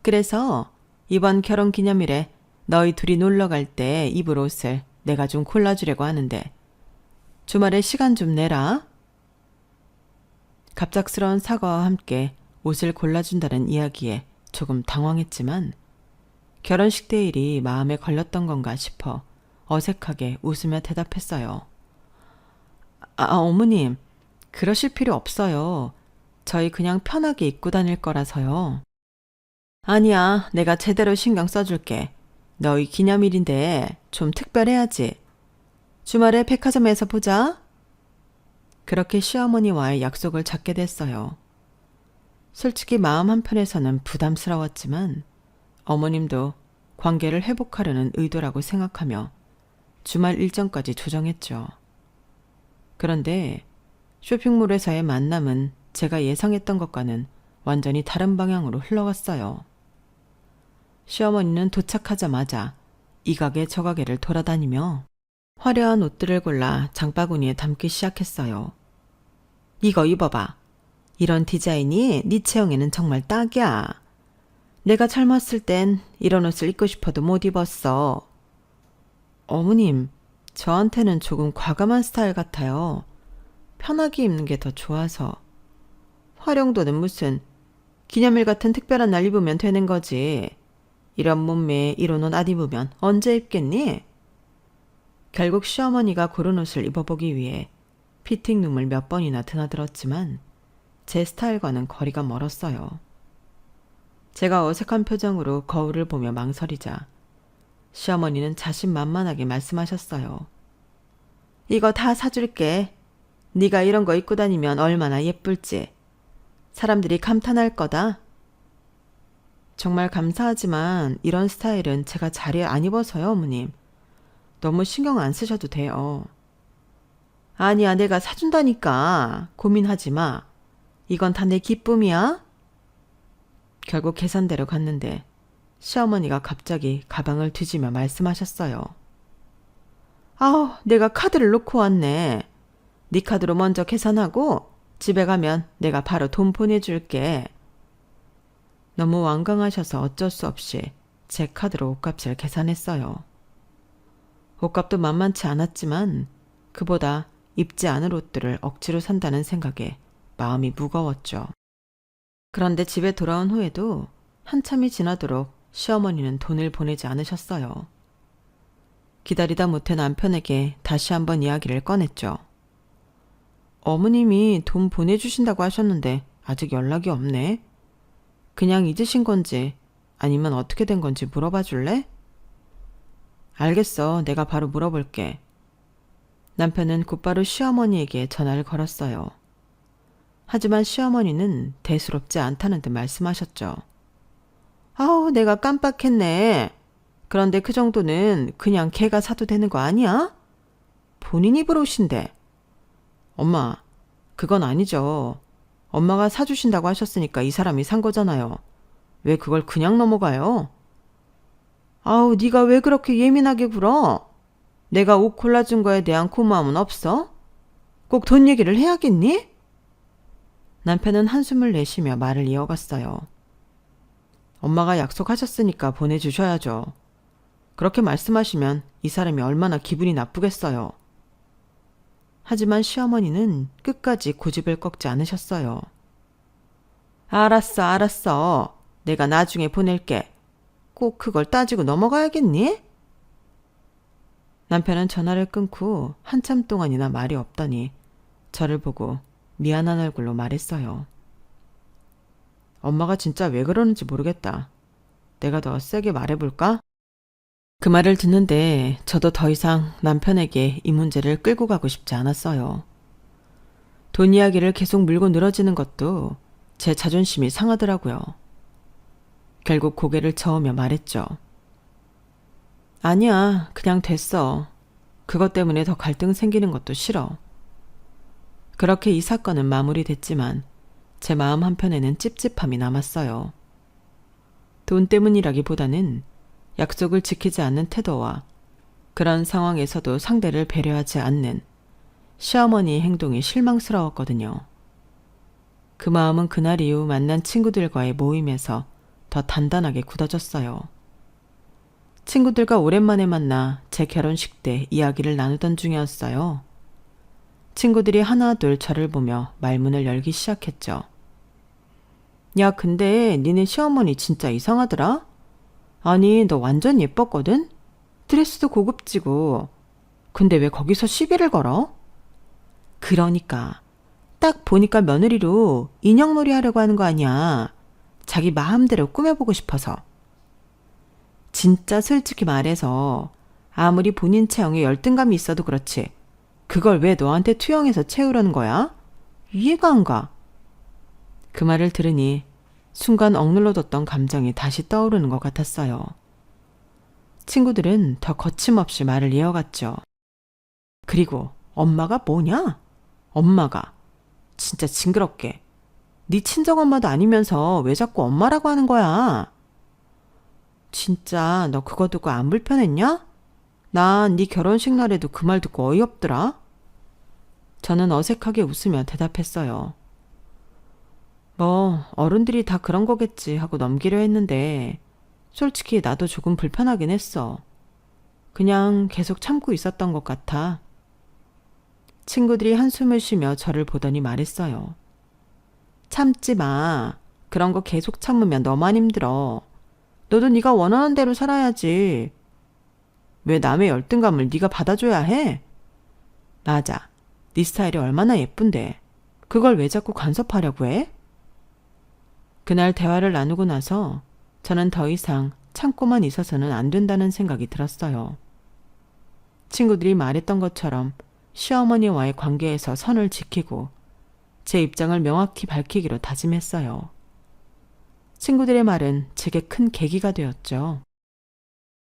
그래서 이번 결혼 기념일에 너희 둘이 놀러 갈 때 입을 옷을 내가 좀 골라주려고 하는데 주말에 시간 좀 내라. 갑작스러운 사과와 함께 옷을 골라준다는 이야기에 조금 당황했지만 결혼식 때 일이 마음에 걸렸던 건가 싶어 어색하게 웃으며 대답했어요. 어머님, 그러실 필요 없어요. 저희 그냥 편하게 입고 다닐 거라서요. 아니야, 내가 제대로 신경 써줄게. 너희 기념일인데 좀 특별해야지. 주말에 백화점에서 보자. 그렇게 시어머니와의 약속을 잡게 됐어요. 솔직히 마음 한편에서는 부담스러웠지만 어머님도 관계를 회복하려는 의도라고 생각하며 주말 일정까지 조정했죠. 그런데 쇼핑몰에서의 만남은 제가 예상했던 것과는 완전히 다른 방향으로 흘러갔어요. 시어머니는 도착하자마자 이 가게 저 가게를 돌아다니며 화려한 옷들을 골라 장바구니에 담기 시작했어요. 이거 입어봐. 이런 디자인이 네 체형에는 정말 딱이야. 내가 젊었을 땐 이런 옷을 입고 싶어도 못 입었어. 어머님, 저한테는 조금 과감한 스타일 같아요. 편하게 입는 게 더 좋아서. 활용도는 무슨 기념일 같은 특별한 날 입으면 되는 거지. 이런 몸매에 이런 옷 안 입으면 언제 입겠니? 결국 시어머니가 고른 옷을 입어보기 위해 피팅룸을 몇 번이나 드나들었지만 제 스타일과는 거리가 멀었어요. 제가 어색한 표정으로 거울을 보며 망설이자 시어머니는 자신만만하게 말씀하셨어요. 이거 다 사줄게. 네가 이런 거 입고 다니면 얼마나 예쁠지. 사람들이 감탄할 거다. 정말 감사하지만 이런 스타일은 제가 잘 안 입어서요, 어머님. 너무 신경 안 쓰셔도 돼요. 아니야, 내가 사준다니까. 고민하지 마. 이건 다 내 기쁨이야. 결국 계산대로 갔는데 시어머니가 갑자기 가방을 뒤지며 말씀하셨어요. 아우, 내가 카드를 놓고 왔네. 네 카드로 먼저 계산하고 집에 가면 내가 바로 돈 보내줄게. 너무 완강하셔서 어쩔 수 없이 제 카드로 옷값을 계산했어요. 옷값도 만만치 않았지만 그보다 입지 않을 옷들을 억지로 산다는 생각에 마음이 무거웠죠. 그런데 집에 돌아온 후에도 한참이 지나도록 시어머니는 돈을 보내지 않으셨어요. 기다리다 못해 남편에게 다시 한번 이야기를 꺼냈죠. 어머님이 돈 보내주신다고 하셨는데 아직 연락이 없네. 그냥 잊으신 건지 아니면 어떻게 된 건지 물어봐 줄래? 알겠어. 내가 바로 물어볼게. 남편은 곧바로 시어머니에게 전화를 걸었어요. 하지만 시어머니는 대수롭지 않다는 듯 말씀하셨죠. 아우, 내가 깜빡했네. 그런데 그 정도는 그냥 걔가 사도 되는 거 아니야? 본인 입으로 오신대. 엄마, 그건 아니죠. 엄마가 사주신다고 하셨으니까 이 사람이 산 거잖아요. 왜 그걸 그냥 넘어가요? 아우, 네가 왜 그렇게 예민하게 굴어? 내가 옷 골라준 거에 대한 고마움은 없어? 꼭 돈 얘기를 해야겠니? 남편은 한숨을 내쉬며 말을 이어갔어요. 엄마가 약속하셨으니까 보내주셔야죠. 그렇게 말씀하시면 이 사람이 얼마나 기분이 나쁘겠어요. 하지만 시어머니는 끝까지 고집을 꺾지 않으셨어요. 알았어, 알았어. 내가 나중에 보낼게. 꼭 그걸 따지고 넘어가야겠니? 남편은 전화를 끊고 한참 동안이나 말이 없더니 저를 보고 미안한 얼굴로 말했어요. 엄마가 진짜 왜 그러는지 모르겠다. 내가 더 세게 말해볼까? 그 말을 듣는데 저도 더 이상 남편에게 이 문제를 끌고 가고 싶지 않았어요. 돈 이야기를 계속 물고 늘어지는 것도 제 자존심이 상하더라고요. 결국 고개를 저으며 말했죠. 아니야, 그냥 됐어. 그것 때문에 더 갈등 생기는 것도 싫어. 그렇게 이 사건은 마무리됐지만 제 마음 한편에는 찝찝함이 남았어요. 돈 때문이라기보다는 약속을 지키지 않는 태도와 그런 상황에서도 상대를 배려하지 않는 시어머니의 행동이 실망스러웠거든요. 그 마음은 그날 이후 만난 친구들과의 모임에서 더 단단하게 굳어졌어요. 친구들과 오랜만에 만나 제 결혼식 때 이야기를 나누던 중이었어요. 친구들이 하나둘 저를 보며 말문을 열기 시작했죠. 야, 근데 니네 시어머니 진짜 이상하더라? 아니, 너 완전 예뻤거든? 드레스도 고급지고. 근데 왜 거기서 시비를 걸어? 그러니까 딱 보니까 며느리로 인형놀이 하려고 하는 거 아니야. 자기 마음대로 꾸며보고 싶어서. 진짜 솔직히 말해서 아무리 본인 체형에 열등감이 있어도 그렇지. 그걸 왜 너한테 투영해서 채우려는 거야? 이해가 안 가. 그 말을 들으니 순간 억눌러뒀던 감정이 다시 떠오르는 것 같았어요. 친구들은 더 거침없이 말을 이어갔죠. 그리고 엄마가 뭐냐? 엄마가. 진짜 징그럽게. 네 친정엄마도 아니면서 왜 자꾸 엄마라고 하는 거야? 진짜 너 그거 듣고 안 불편했냐? 난 네 결혼식 날에도 그 말 듣고 어이없더라. 저는 어색하게 웃으며 대답했어요. 뭐 어른들이 다 그런 거겠지 하고 넘기려 했는데 솔직히 나도 조금 불편하긴 했어. 그냥 계속 참고 있었던 것 같아. 친구들이 한숨을 쉬며 저를 보더니 말했어요. 참지 마. 그런 거 계속 참으면 너만 힘들어. 너도 네가 원하는 대로 살아야지. 왜 남의 열등감을 네가 받아줘야 해? 맞아. 네 스타일이 얼마나 예쁜데. 그걸 왜 자꾸 간섭하려고 해? 그날 대화를 나누고 나서 저는 더 이상 참고만 있어서는 안 된다는 생각이 들었어요. 친구들이 말했던 것처럼 시어머니와의 관계에서 선을 지키고 제 입장을 명확히 밝히기로 다짐했어요. 친구들의 말은 제게 큰 계기가 되었죠.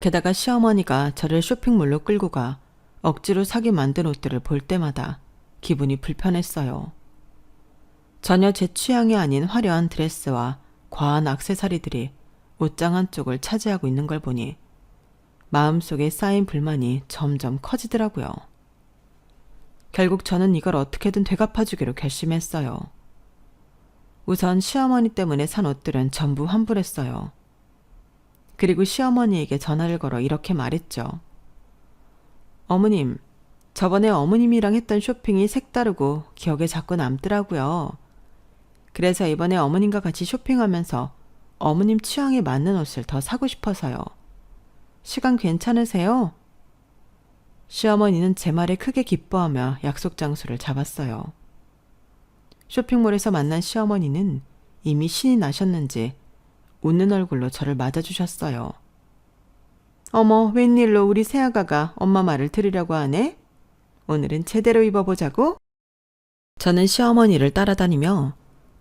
게다가 시어머니가 저를 쇼핑몰로 끌고 가 억지로 사게 만든 옷들을 볼 때마다 기분이 불편했어요. 전혀 제 취향이 아닌 화려한 드레스와 과한 액세서리들이 옷장 한쪽을 차지하고 있는 걸 보니 마음속에 쌓인 불만이 점점 커지더라고요. 결국 저는 이걸 어떻게든 되갚아주기로 결심했어요. 우선 시어머니 때문에 산 옷들은 전부 환불했어요. 그리고 시어머니에게 전화를 걸어 이렇게 말했죠. 어머님, 저번에 어머님이랑 했던 쇼핑이 색다르고 기억에 자꾸 남더라고요. 그래서 이번에 어머님과 같이 쇼핑하면서 어머님 취향에 맞는 옷을 더 사고 싶어서요. 시간 괜찮으세요? 시어머니는 제 말에 크게 기뻐하며 약속 장소를 잡았어요. 쇼핑몰에서 만난 시어머니는 이미 신이 나셨는지 웃는 얼굴로 저를 맞아주셨어요. 어머, 웬일로 우리 새아가가 엄마 말을 들으려고 하네? 오늘은 제대로 입어보자고? 저는 시어머니를 따라다니며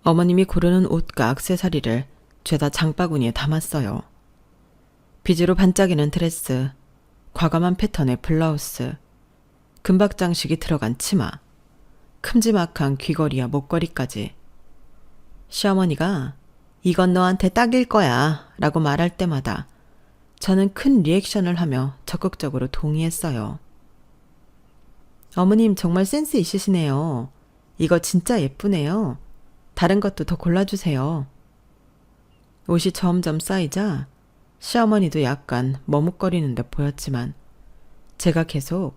어머님이 고르는 옷과 액세서리를 죄다 장바구니에 담았어요. 비즈로 반짝이는 드레스, 과감한 패턴의 블라우스, 금박 장식이 들어간 치마, 큼지막한 귀걸이와 목걸이까지. 시어머니가 이건 너한테 딱일 거야 라고 말할 때마다 저는 큰 리액션을 하며 적극적으로 동의했어요. 어머님 정말 센스 있으시네요. 이거 진짜 예쁘네요. 다른 것도 더 골라주세요. 옷이 점점 쌓이자 시어머니도 약간 머뭇거리는 듯 보였지만 제가 계속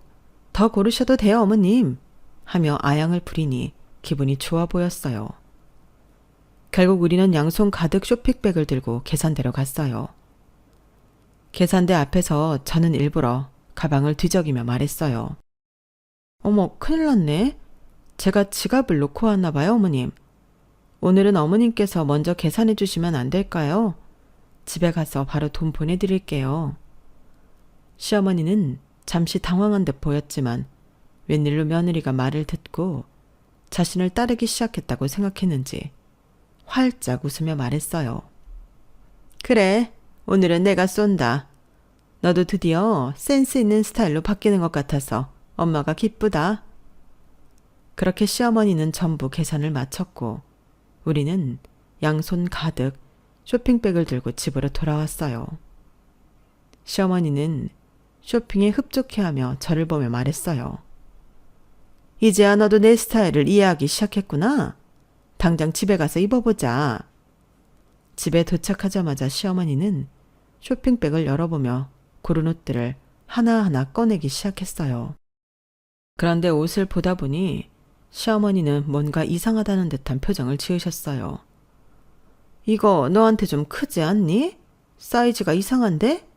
더 고르셔도 돼요 어머님 하며 아양을 부리니 기분이 좋아 보였어요. 결국 우리는 양손 가득 쇼핑백을 들고 계산대로 갔어요. 계산대 앞에서 저는 일부러 가방을 뒤적이며 말했어요. 어머, 큰일 났네. 제가 지갑을 놓고 왔나 봐요, 어머님. 오늘은 어머님께서 먼저 계산해 주시면 안 될까요? 집에 가서 바로 돈 보내드릴게요. 시어머니는 잠시 당황한 듯 보였지만 웬일로 며느리가 말을 듣고 자신을 따르기 시작했다고 생각했는지 활짝 웃으며 말했어요. 그래, 오늘은 내가 쏜다. 너도 드디어 센스 있는 스타일로 바뀌는 것 같아서 엄마가 기쁘다. 그렇게 시어머니는 전부 계산을 마쳤고 우리는 양손 가득 쇼핑백을 들고 집으로 돌아왔어요. 시어머니는 쇼핑에 흡족해하며 저를 보며 말했어요. 이제야 너도 내 스타일을 이해하기 시작했구나. 당장 집에 가서 입어보자. 집에 도착하자마자 시어머니는 쇼핑백을 열어보며 고른 옷들을 하나하나 꺼내기 시작했어요. 그런데 옷을 보다 보니 시어머니는 뭔가 이상하다는 듯한 표정을 지으셨어요. 이거 너한테 좀 크지 않니? 사이즈가 이상한데?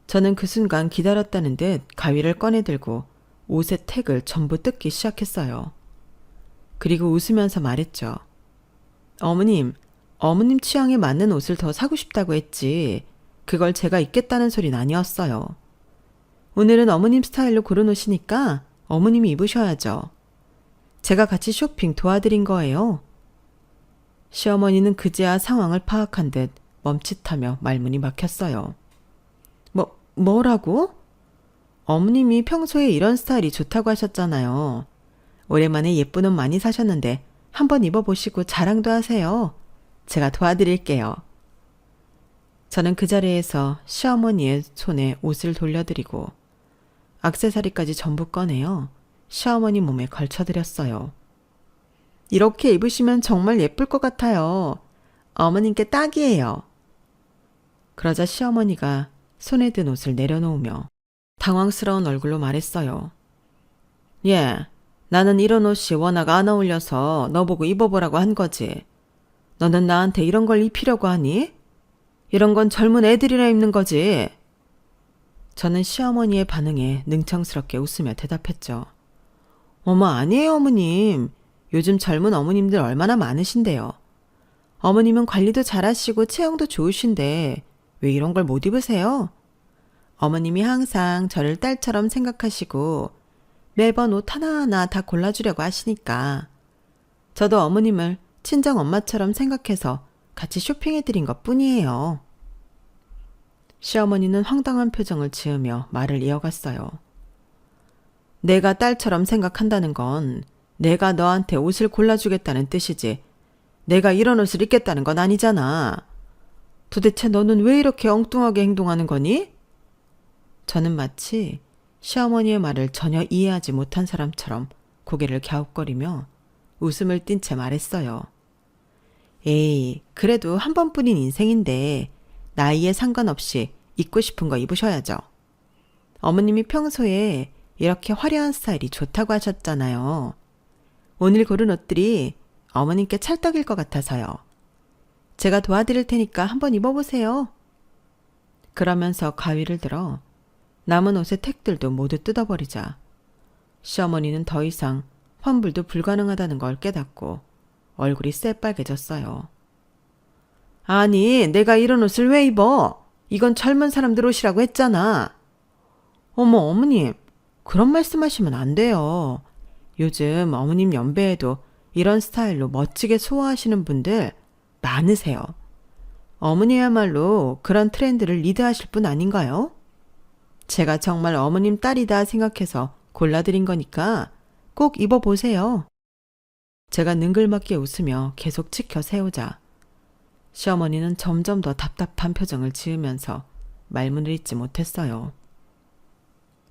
저는 그 순간 기다렸다는 듯 가위를 꺼내들고 옷의 택을 전부 뜯기 시작했어요. 그리고 웃으면서 말했죠. 어머님 취향에 맞는 옷을 더 사고 싶다고 했지. 그걸 제가 입겠다는 소린 아니었어요. 오늘은 어머님 스타일로 고른 옷이니까 어머님이 입으셔야죠. 제가 같이 쇼핑 도와드린 거예요. 시어머니는 그제야 상황을 파악한 듯 멈칫하며 말문이 막혔어요. 뭐라고? 어머님이 평소에 이런 스타일이 좋다고 하셨잖아요. 오랜만에 예쁜 옷 많이 사셨는데 한번 입어보시고 자랑도 하세요. 제가 도와드릴게요. 저는 그 자리에서 시어머니의 손에 옷을 돌려드리고 액세서리까지 전부 꺼내어 시어머니 몸에 걸쳐드렸어요. 이렇게 입으시면 정말 예쁠 것 같아요. 어머님께 딱이에요. 그러자 시어머니가 손에 든 옷을 내려놓으며 당황스러운 얼굴로 말했어요. 예, 나는 이런 옷이 워낙 안 어울려서 너 보고 입어보라고 한 거지. 너는 나한테 이런 걸 입히려고 하니? 이런 건 젊은 애들이나 입는 거지. 저는 시어머니의 반응에 능청스럽게 웃으며 대답했죠. 어머, 아니에요, 어머님. 요즘 젊은 어머님들 얼마나 많으신데요. 어머님은 관리도 잘하시고 체형도 좋으신데 왜 이런 걸 못 입으세요? 어머님이 항상 저를 딸처럼 생각하시고 매번 옷 하나하나 다 골라주려고 하시니까 저도 어머님을 친정 엄마처럼 생각해서 같이 쇼핑해드린 것 뿐이에요. 시어머니는 황당한 표정을 지으며 말을 이어갔어요. 내가 딸처럼 생각한다는 건 내가 너한테 옷을 골라주겠다는 뜻이지 내가 이런 옷을 입겠다는 건 아니잖아. 도대체 너는 왜 이렇게 엉뚱하게 행동하는 거니? 저는 마치 시어머니의 말을 전혀 이해하지 못한 사람처럼 고개를 갸웃거리며 웃음을 띤 채 말했어요. 에이, 그래도 한 번뿐인 인생인데 나이에 상관없이 입고 싶은 거 입으셔야죠. 어머님이 평소에 이렇게 화려한 스타일이 좋다고 하셨잖아요. 오늘 고른 옷들이 어머님께 찰떡일 것 같아서요. 제가 도와드릴 테니까 한번 입어보세요. 그러면서 가위를 들어 남은 옷의 택들도 모두 뜯어버리자 시어머니는 더 이상 환불도 불가능하다는 걸 깨닫고 얼굴이 새빨개졌어요. 아니, 내가 이런 옷을 왜 입어? 이건 젊은 사람들 옷이라고 했잖아. 어머, 어머님, 그런 말씀하시면 안 돼요. 요즘 어머님 연배에도 이런 스타일로 멋지게 소화하시는 분들 많으세요. 어머니야말로 그런 트렌드를 리드하실 분 아닌가요? 제가 정말 어머님 딸이다 생각해서 골라드린 거니까 꼭 입어보세요. 제가 능글맞게 웃으며 계속 치켜 세우자 시어머니는 점점 더 답답한 표정을 지으면서 말문을 잇지 못했어요.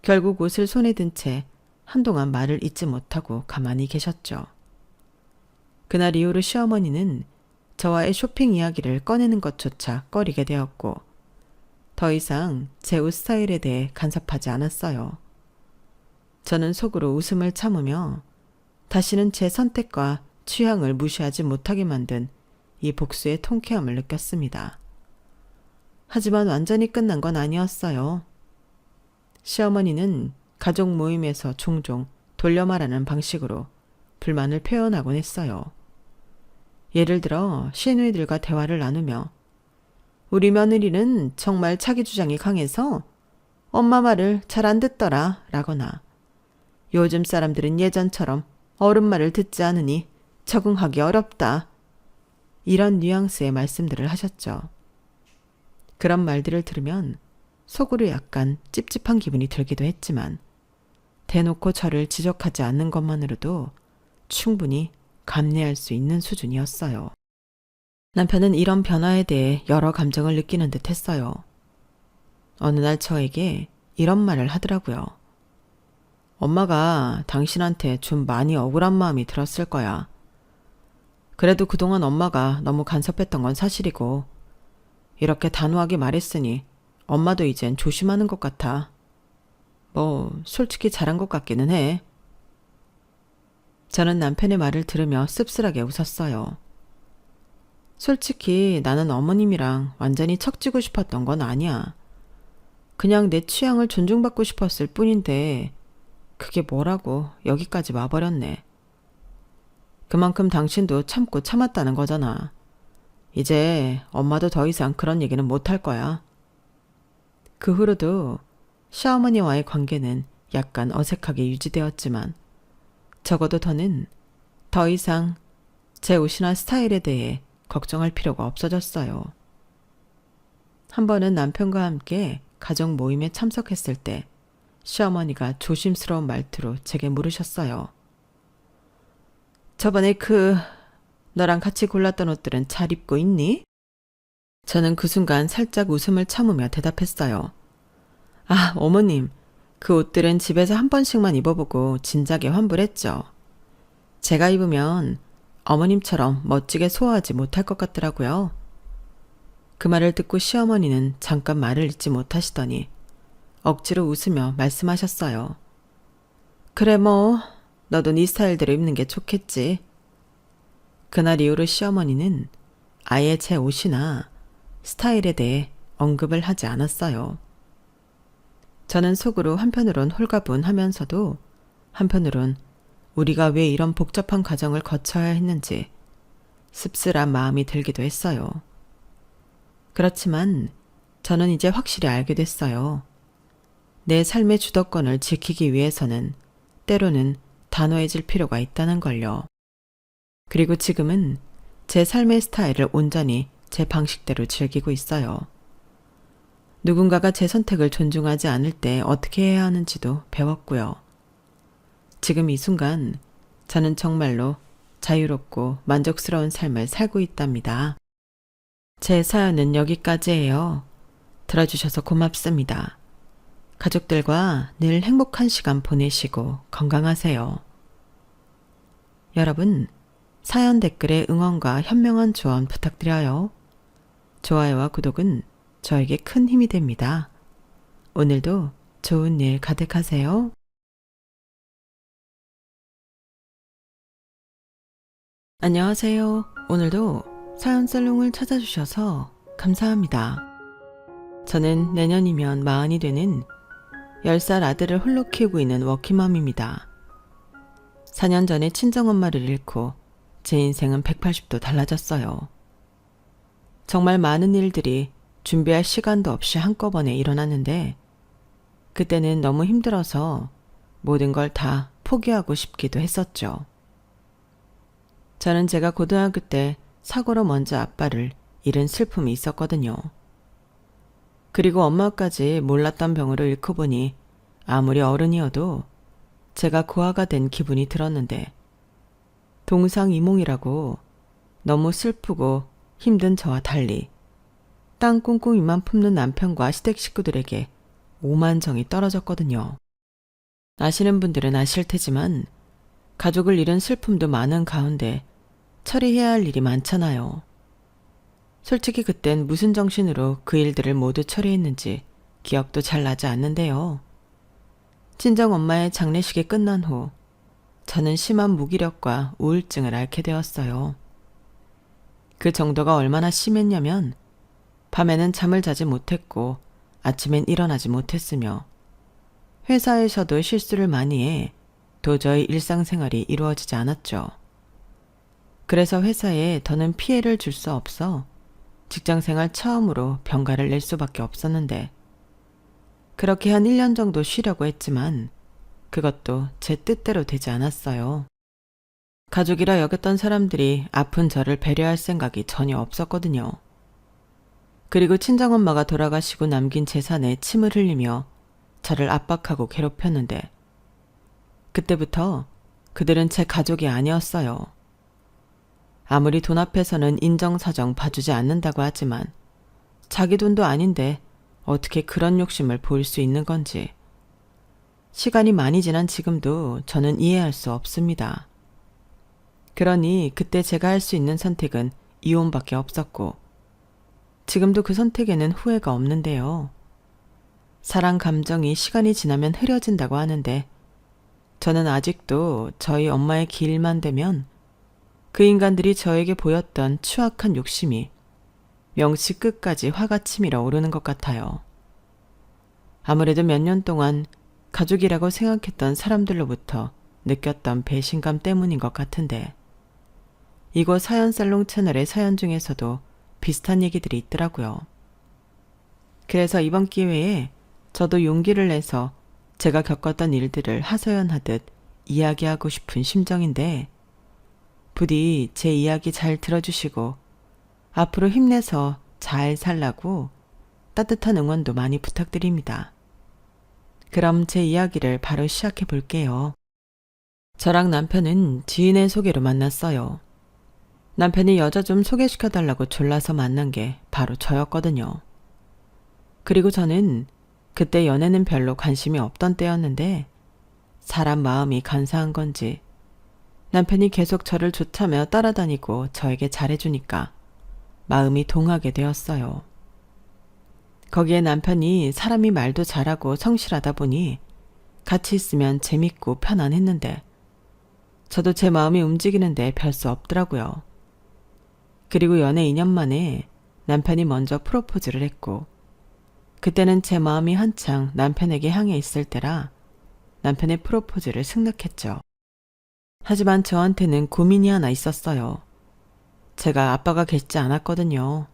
결국 옷을 손에 든 채 한동안 말을 잇지 못하고 가만히 계셨죠. 그날 이후로 시어머니는 저와의 쇼핑 이야기를 꺼내는 것조차 꺼리게 되었고 더 이상 제 옷 스타일에 대해 간섭하지 않았어요. 저는 속으로 웃음을 참으며 다시는 제 선택과 취향을 무시하지 못하게 만든 이 복수의 통쾌함을 느꼈습니다. 하지만 완전히 끝난 건 아니었어요. 시어머니는 가족 모임에서 종종 돌려 말하는 방식으로 불만을 표현하곤 했어요. 예를 들어 시누이들과 대화를 나누며 우리 며느리는 정말 자기 주장이 강해서 엄마 말을 잘 안 듣더라 라거나 요즘 사람들은 예전처럼 어른 말을 듣지 않으니 적응하기 어렵다. 이런 뉘앙스의 말씀들을 하셨죠. 그런 말들을 들으면 속으로 약간 찝찝한 기분이 들기도 했지만 대놓고 저를 지적하지 않는 것만으로도 충분히 감내할 수 있는 수준이었어요. 남편은 이런 변화에 대해 여러 감정을 느끼는 듯 했어요. 어느 날 저에게 이런 말을 하더라고요. 엄마가 당신한테 좀 많이 억울한 마음이 들었을 거야. 그래도 그동안 엄마가 너무 간섭했던 건 사실이고 이렇게 단호하게 말했으니 엄마도 이젠 조심하는 것 같아. 솔직히 잘한 것 같기는 해. 저는 남편의 말을 들으며 씁쓸하게 웃었어요. 솔직히 나는 어머님이랑 완전히 척지고 싶었던 건 아니야. 그냥 내 취향을 존중받고 싶었을 뿐인데 그게 뭐라고 여기까지 와버렸네. 그만큼 당신도 참고 참았다는 거잖아. 이제 엄마도 더 이상 그런 얘기는 못할 거야. 그 후로도 시어머니와의 관계는 약간 어색하게 유지되었지만 적어도 더는 더 이상 제 옷이나 스타일에 대해 걱정할 필요가 없어졌어요. 한 번은 남편과 함께 가족 모임에 참석했을 때 시어머니가 조심스러운 말투로 제게 물으셨어요. 저번에 너랑 같이 골랐던 옷들은 잘 입고 있니? 저는 그 순간 살짝 웃음을 참으며 대답했어요. 아, 어머님, 그 옷들은 집에서 한 번씩만 입어보고 진작에 환불했죠. 제가 입으면 어머님처럼 멋지게 소화하지 못할 것 같더라고요. 그 말을 듣고 시어머니는 잠깐 말을 잇지 못하시더니 억지로 웃으며 말씀하셨어요. 그래 너도 네 스타일대로 입는 게 좋겠지. 그날 이후로 시어머니는 아예 제 옷이나 스타일에 대해 언급을 하지 않았어요. 저는 속으로 한편으론 홀가분하면서도 한편으론 우리가 왜 이런 복잡한 과정을 거쳐야 했는지 씁쓸한 마음이 들기도 했어요. 그렇지만 저는 이제 확실히 알게 됐어요. 내 삶의 주도권을 지키기 위해서는 때로는 단호해질 필요가 있다는 걸요. 그리고 지금은 제 삶의 스타일을 온전히 제 방식대로 즐기고 있어요. 누군가가 제 선택을 존중하지 않을 때 어떻게 해야 하는지도 배웠고요. 지금 이 순간 저는 정말로 자유롭고 만족스러운 삶을 살고 있답니다. 제 사연은 여기까지예요. 들어주셔서 고맙습니다. 가족들과 늘 행복한 시간 보내시고 건강하세요. 여러분, 사연 댓글에 응원과 현명한 조언 부탁드려요. 좋아요와 구독은 저에게 큰 힘이 됩니다. 오늘도 좋은 일 가득하세요. 안녕하세요. 오늘도 사연 살롱을 찾아주셔서 감사합니다. 저는 내년이면 40이 되는 10살 아들을 홀로 키우고 있는 워킹맘입니다. 4년 전에 친정엄마를 잃고 제 인생은 180도 달라졌어요. 정말 많은 일들이 준비할 시간도 없이 한꺼번에 일어났는데 그때는 너무 힘들어서 모든 걸 다 포기하고 싶기도 했었죠. 저는 제가 고등학교 때 사고로 먼저 아빠를 잃은 슬픔이 있었거든요. 그리고 엄마까지 몰랐던 병으로 잃고 보니 아무리 어른이어도 제가 고아가 된 기분이 들었는데 동상이몽이라고 너무 슬프고 힘든 저와 달리 땅 꿍꿍이만 품는 남편과 시댁 식구들에게 오만 정이 떨어졌거든요. 아시는 분들은 아실 테지만 가족을 잃은 슬픔도 많은 가운데 처리해야 할 일이 많잖아요. 솔직히 그땐 무슨 정신으로 그 일들을 모두 처리했는지 기억도 잘 나지 않는데요. 친정엄마의 장례식이 끝난 후 저는 심한 무기력과 우울증을 앓게 되었어요. 그 정도가 얼마나 심했냐면 밤에는 잠을 자지 못했고 아침엔 일어나지 못했으며 회사에서도 실수를 많이 해 도저히 일상생활이 이루어지지 않았죠. 그래서 회사에 더는 피해를 줄 수 없어 직장생활 처음으로 병가를 낼 수밖에 없었는데 그렇게 한 1년 정도 쉬려고 했지만 그것도 제 뜻대로 되지 않았어요. 가족이라 여겼던 사람들이 아픈 저를 배려할 생각이 전혀 없었거든요. 그리고 친정엄마가 돌아가시고 남긴 재산에 침을 흘리며 저를 압박하고 괴롭혔는데 그때부터 그들은 제 가족이 아니었어요. 아무리 돈 앞에서는 인정사정 봐주지 않는다고 하지만 자기 돈도 아닌데 어떻게 그런 욕심을 보일 수 있는 건지 시간이 많이 지난 지금도 저는 이해할 수 없습니다. 그러니 그때 제가 할 수 있는 선택은 이혼밖에 없었고 지금도 그 선택에는 후회가 없는데요. 사랑 감정이 시간이 지나면 흐려진다고 하는데 저는 아직도 저희 엄마의 길만 되면 그 인간들이 저에게 보였던 추악한 욕심이 명치 끝까지 화가 치밀어 오르는 것 같아요. 아무래도 몇 년 동안 가족이라고 생각했던 사람들로부터 느꼈던 배신감 때문인 것 같은데 이곳 사연살롱 채널의 사연 중에서도 비슷한 얘기들이 있더라고요. 그래서 이번 기회에 저도 용기를 내서 제가 겪었던 일들을 하소연하듯 이야기하고 싶은 심정인데 부디 제 이야기 잘 들어주시고 앞으로 힘내서 잘 살라고 따뜻한 응원도 많이 부탁드립니다. 그럼 제 이야기를 바로 시작해 볼게요. 저랑 남편은 지인의 소개로 만났어요. 남편이 여자 좀 소개시켜달라고 졸라서 만난 게 바로 저였거든요. 그리고 저는 그때 연애는 별로 관심이 없던 때였는데 사람 마음이 간사한 건지 남편이 계속 저를 좋다며 따라다니고 저에게 잘해주니까 마음이 동하게 되었어요. 거기에 남편이 사람이 말도 잘하고 성실하다 보니 같이 있으면 재밌고 편안했는데 저도 제 마음이 움직이는데 별 수 없더라고요. 그리고 연애 2년 만에 남편이 먼저 프로포즈를 했고 그때는 제 마음이 한창 남편에게 향해 있을 때라 남편의 프로포즈를 승낙했죠. 하지만 저한테는 고민이 하나 있었어요. 제가 아빠가 계시지 않았거든요.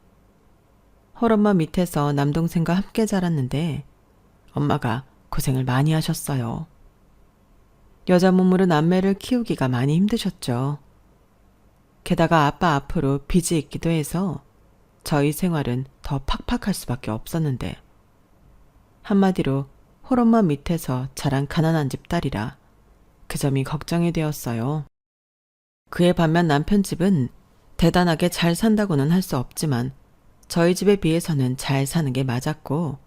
헐엄마 밑에서 남동생과 함께 자랐는데 엄마가 고생을 많이 하셨어요. 여자 몸으로 남매를 키우기가 많이 힘드셨죠. 게다가 아빠 앞으로 빚이 있기도 해서 저희 생활은 더 팍팍할 수밖에 없었는데 한마디로 홀엄마 밑에서 자란 가난한 집 딸이라 그 점이 걱정이 되었어요. 그에 반면 남편 집은 대단하게 잘 산다고는 할 수 없지만 저희 집에 비해서는 잘 사는 게 맞았고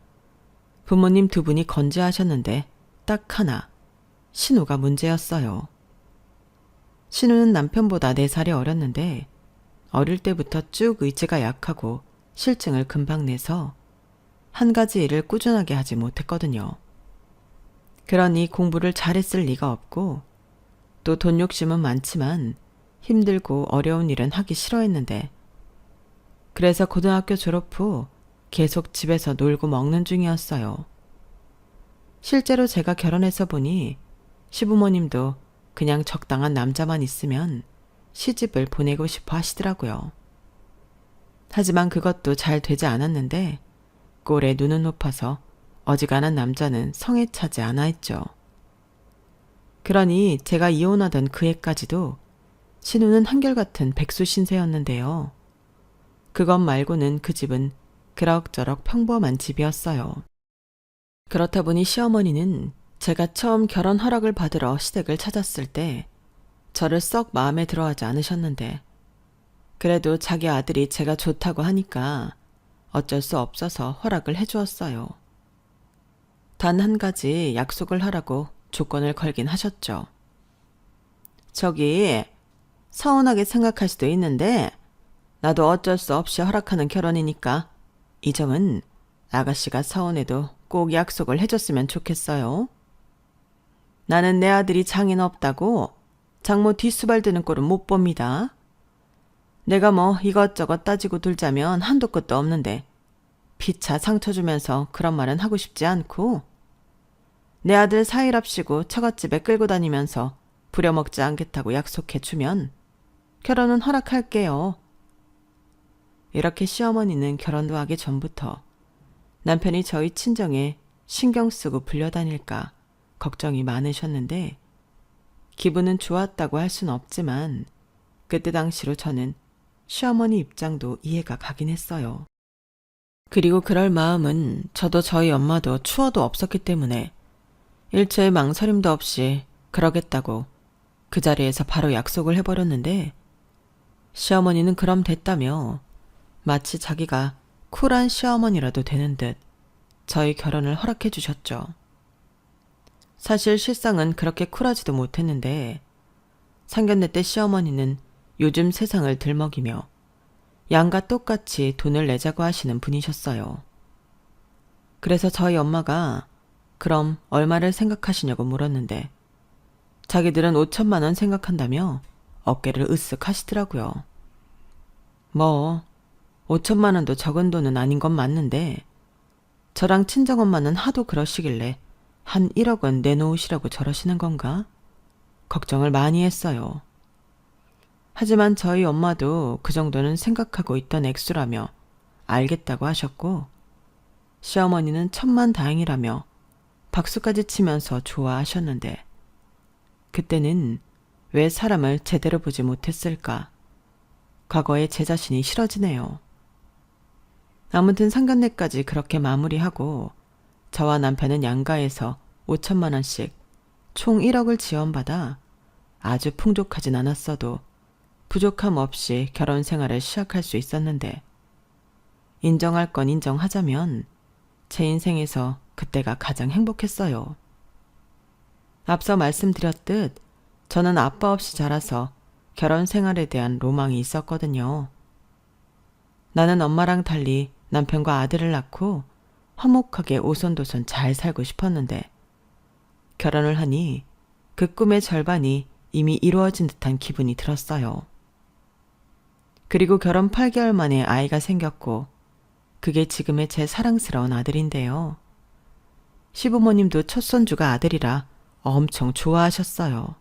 부모님 두 분이 건재하셨는데 딱 하나 신우가 문제였어요. 신우는 남편보다 4살이 어렸는데 어릴 때부터 쭉 의지가 약하고 실증을 금방 내서 한 가지 일을 꾸준하게 하지 못했거든요. 그러니 공부를 잘했을 리가 없고 또 돈 욕심은 많지만 힘들고 어려운 일은 하기 싫어했는데 그래서 고등학교 졸업 후 계속 집에서 놀고 먹는 중이었어요. 실제로 제가 결혼해서 보니 시부모님도 그냥 적당한 남자만 있으면 시집을 보내고 싶어 하시더라고요. 하지만 그것도 잘 되지 않았는데 꼴에 눈은 높아서 어지간한 남자는 성에 차지 않아 했죠. 그러니 제가 이혼하던 그 해까지도 신우는 한결같은 백수 신세였는데요. 그것 말고는 그 집은 그럭저럭 평범한 집이었어요. 그렇다 보니 시어머니는 제가 처음 결혼 허락을 받으러 시댁을 찾았을 때 저를 썩 마음에 들어하지 않으셨는데 그래도 자기 아들이 제가 좋다고 하니까 어쩔 수 없어서 허락을 해주었어요. 단 한 가지 약속을 하라고 조건을 걸긴 하셨죠. 저기 서운하게 생각할 수도 있는데 나도 어쩔 수 없이 허락하는 결혼이니까 이 점은 아가씨가 서운해도 꼭 약속을 해줬으면 좋겠어요. 나는 내 아들이 장인 없다고 장모 뒷수발 드는 꼴은 못 봅니다. 내가 뭐 이것저것 따지고 둘자면 한도 끝도 없는데 피차 상처 주면서 그런 말은 하고 싶지 않고 내 아들 사일합시고 처갓집에 끌고 다니면서 부려먹지 않겠다고 약속해주면 결혼은 허락할게요. 이렇게 시어머니는 결혼도 하기 전부터 남편이 저희 친정에 신경 쓰고 불려다닐까 걱정이 많으셨는데 기분은 좋았다고 할 수는 없지만 그때 당시로 저는 시어머니 입장도 이해가 가긴 했어요. 그리고 그럴 마음은 저도 저희 엄마도 추워도 없었기 때문에 일체의 망설임도 없이 그러겠다고 그 자리에서 바로 약속을 해버렸는데 시어머니는 그럼 됐다며 마치 자기가 쿨한 시어머니라도 되는 듯 저희 결혼을 허락해 주셨죠. 사실 실상은 그렇게 쿨하지도 못했는데 상견례 때 시어머니는 요즘 세상을 들먹이며 양과 똑같이 돈을 내자고 하시는 분이셨어요. 그래서 저희 엄마가 그럼 얼마를 생각하시냐고 물었는데 자기들은 5천만 원 생각한다며 어깨를 으쓱 하시더라고요. 뭐 5천만 원도 적은 돈은 아닌 건 맞는데 저랑 친정엄마는 하도 그러시길래 한 1억 원 내놓으시라고 저러시는 건가? 걱정을 많이 했어요. 하지만 저희 엄마도 그 정도는 생각하고 있던 액수라며 알겠다고 하셨고 시어머니는 천만다행이라며 박수까지 치면서 좋아하셨는데 그때는 왜 사람을 제대로 보지 못했을까? 과거의 제 자신이 싫어지네요. 아무튼 상견례까지 그렇게 마무리하고 저와 남편은 양가에서 5천만 원씩 총 1억을 지원받아 아주 풍족하진 않았어도 부족함 없이 결혼 생활을 시작할 수 있었는데 인정할 건 인정하자면 제 인생에서 그때가 가장 행복했어요. 앞서 말씀드렸듯 저는 아빠 없이 자라서 결혼 생활에 대한 로망이 있었거든요. 나는 엄마랑 달리 남편과 아들을 낳고 화목하게 오손도손 잘 살고 싶었는데 결혼을 하니 그 꿈의 절반이 이미 이루어진 듯한 기분이 들었어요. 그리고 결혼 8개월 만에 아이가 생겼고 그게 지금의 제 사랑스러운 아들인데요. 시부모님도 첫 손주가 아들이라 엄청 좋아하셨어요.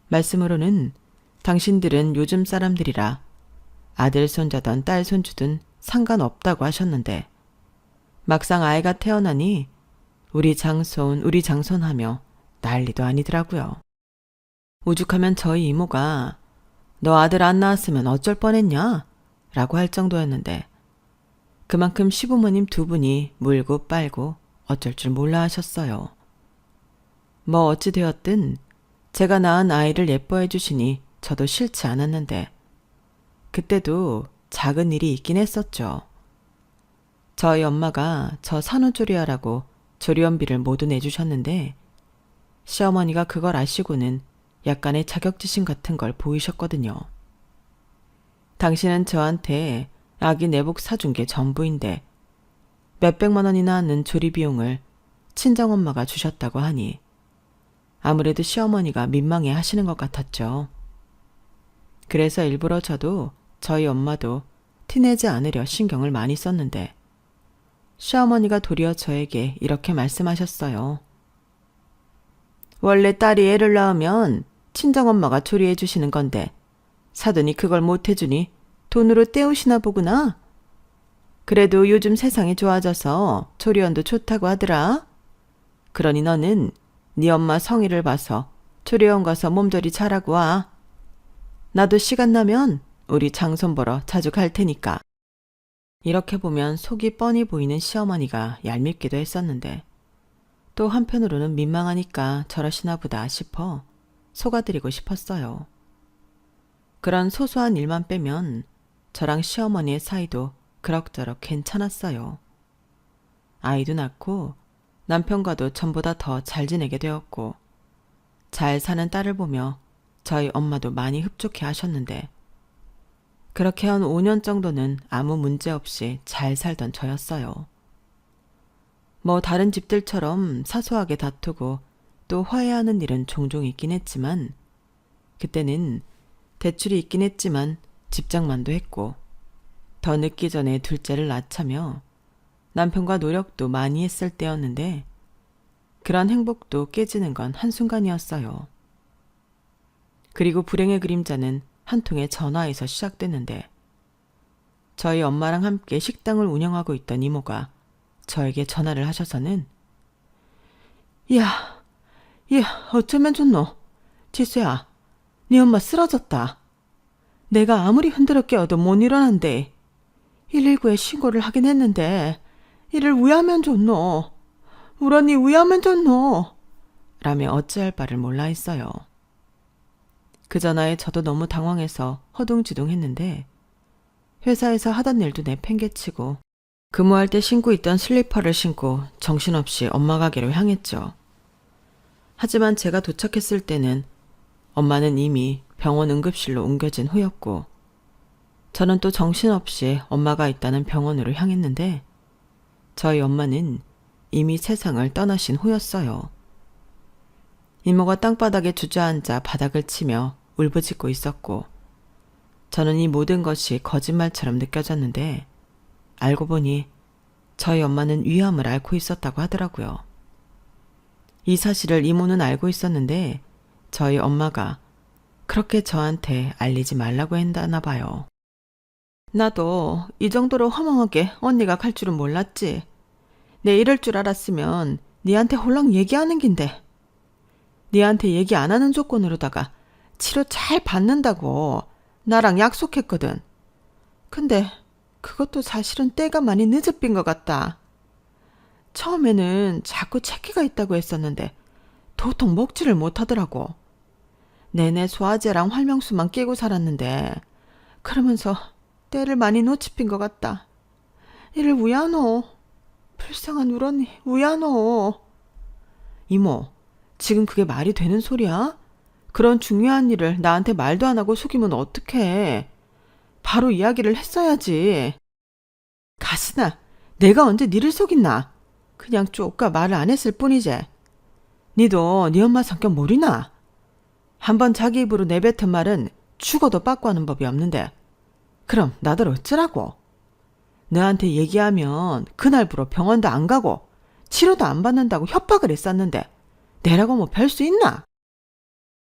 말씀으로는 당신들은 요즘 사람들이라 아들 손자든 딸 손주든 상관없다고 하셨는데 막상 아이가 태어나니 우리 장손 하며 난리도 아니더라고요. 오죽하면 저희 이모가 너 아들 안 낳았으면 어쩔 뻔했냐? 라고 할 정도였는데 그만큼 시부모님 두 분이 물고 빨고 어쩔 줄 몰라 하셨어요. 뭐 어찌 되었든 제가 낳은 아이를 예뻐해 주시니 저도 싫지 않았는데 그때도 작은 일이 있긴 했었죠. 저희 엄마가 저 산후조리하라고 조리원비를 모두 내주셨는데 시어머니가 그걸 아시고는 약간의 자격지심 같은 걸 보이셨거든요. 당신은 저한테 아기 내복 사준 게 전부인데 몇백만 원이나 하는 조리 비용을 친정엄마가 주셨다고 하니 아무래도 시어머니가 민망해 하시는 것 같았죠. 그래서 일부러 저도 저희 엄마도 티내지 않으려 신경을 많이 썼는데 시어머니가 도리어 저에게 이렇게 말씀하셨어요. 원래 딸이 애를 낳으면 친정엄마가 조리해 주시는 건데 사돈이 그걸 못 해주니 돈으로 때우시나 보구나. 그래도 요즘 세상이 좋아져서 조리원도 좋다고 하더라. 그러니 너는 네 엄마 성의를 봐서 조리원 가서 몸조리 잘하고 와. 나도 시간 나면 우리 장손 보러 자주 갈 테니까. 이렇게 보면 속이 뻔히 보이는 시어머니가 얄밉기도 했었는데 또 한편으로는 민망하니까 저러시나 보다 싶어 속아드리고 싶었어요. 그런 소소한 일만 빼면 저랑 시어머니의 사이도 그럭저럭 괜찮았어요. 아이도 낳고 남편과도 전보다 더 잘 지내게 되었고 잘 사는 딸을 보며 저희 엄마도 많이 흡족해 하셨는데 그렇게 한 5년 정도는 아무 문제 없이 잘 살던 저였어요. 뭐 다른 집들처럼 사소하게 다투고 또 화해하는 일은 종종 있긴 했지만 그때는 대출이 있긴 했지만 집장만도 했고 더 늦기 전에 둘째를 낳자며 남편과 노력도 많이 했을 때였는데 그런 행복도 깨지는 건 한순간이었어요. 그리고 불행의 그림자는 한 통의 전화에서 시작됐는데 저희 엄마랑 함께 식당을 운영하고 있던 이모가 저에게 전화를 하셔서는 야, 어쩌면 좋노? 지수야, 네 엄마 쓰러졌다. 내가 아무리 흔들어 깨워도 못 일어난대. 119에 신고를 하긴 했는데 이를 우야하면 좋노? 우리 언니 우야하면 좋노? 라며 어찌할 바를 몰라 했어요. 그 전화에 저도 너무 당황해서 허둥지둥했는데 회사에서 하던 일도 내팽개치고 근무할 때 신고 있던 슬리퍼를 신고 정신없이 엄마 가게로 향했죠. 하지만 제가 도착했을 때는 엄마는 이미 병원 응급실로 옮겨진 후였고 저는 또 정신없이 엄마가 있다는 병원으로 향했는데 저희 엄마는 이미 세상을 떠나신 후였어요. 이모가 땅바닥에 주저앉아 바닥을 치며 울부짖고 있었고 저는 이 모든 것이 거짓말처럼 느껴졌는데 알고 보니 저희 엄마는 위암을 앓고 있었다고 하더라고요. 이 사실을 이모는 알고 있었는데 저희 엄마가 그렇게 저한테 알리지 말라고 했나 봐요. 나도 이 정도로 허망하게 언니가 갈 줄은 몰랐지. 내 이럴 줄 알았으면 니한테 홀랑 얘기하는 긴데. 니한테 얘기 안 하는 조건으로다가 치료 잘 받는다고 나랑 약속했거든. 근데 그것도 사실은 때가 많이 늦어빈 것 같다. 처음에는 자꾸 체기가 있다고 했었는데 도통 먹지를 못하더라고. 내내 소화제랑 활명수만 끼고 살았는데 그러면서 때를 많이 놓치핀 것 같다. 이를 우야노. 불쌍한 우리 언니 우야노. 이모, 지금 그게 말이 되는 소리야? 그런 중요한 일을 나한테 말도 안 하고 속이면 어떡해. 바로 이야기를 했어야지. 가스나, 내가 언제 니를 속였나? 그냥 쪼까 말을 안 했을 뿐이지. 니도 니 엄마 성격 모르나? 한번 자기 입으로 내뱉은 말은 죽어도 빠꾸 하는 법이 없는데. 그럼 나들 어쩌라고? 너한테 얘기하면 그날부로 병원도 안 가고 치료도 안 받는다고 협박을 했었는데 내라고 뭐 별 수 있나?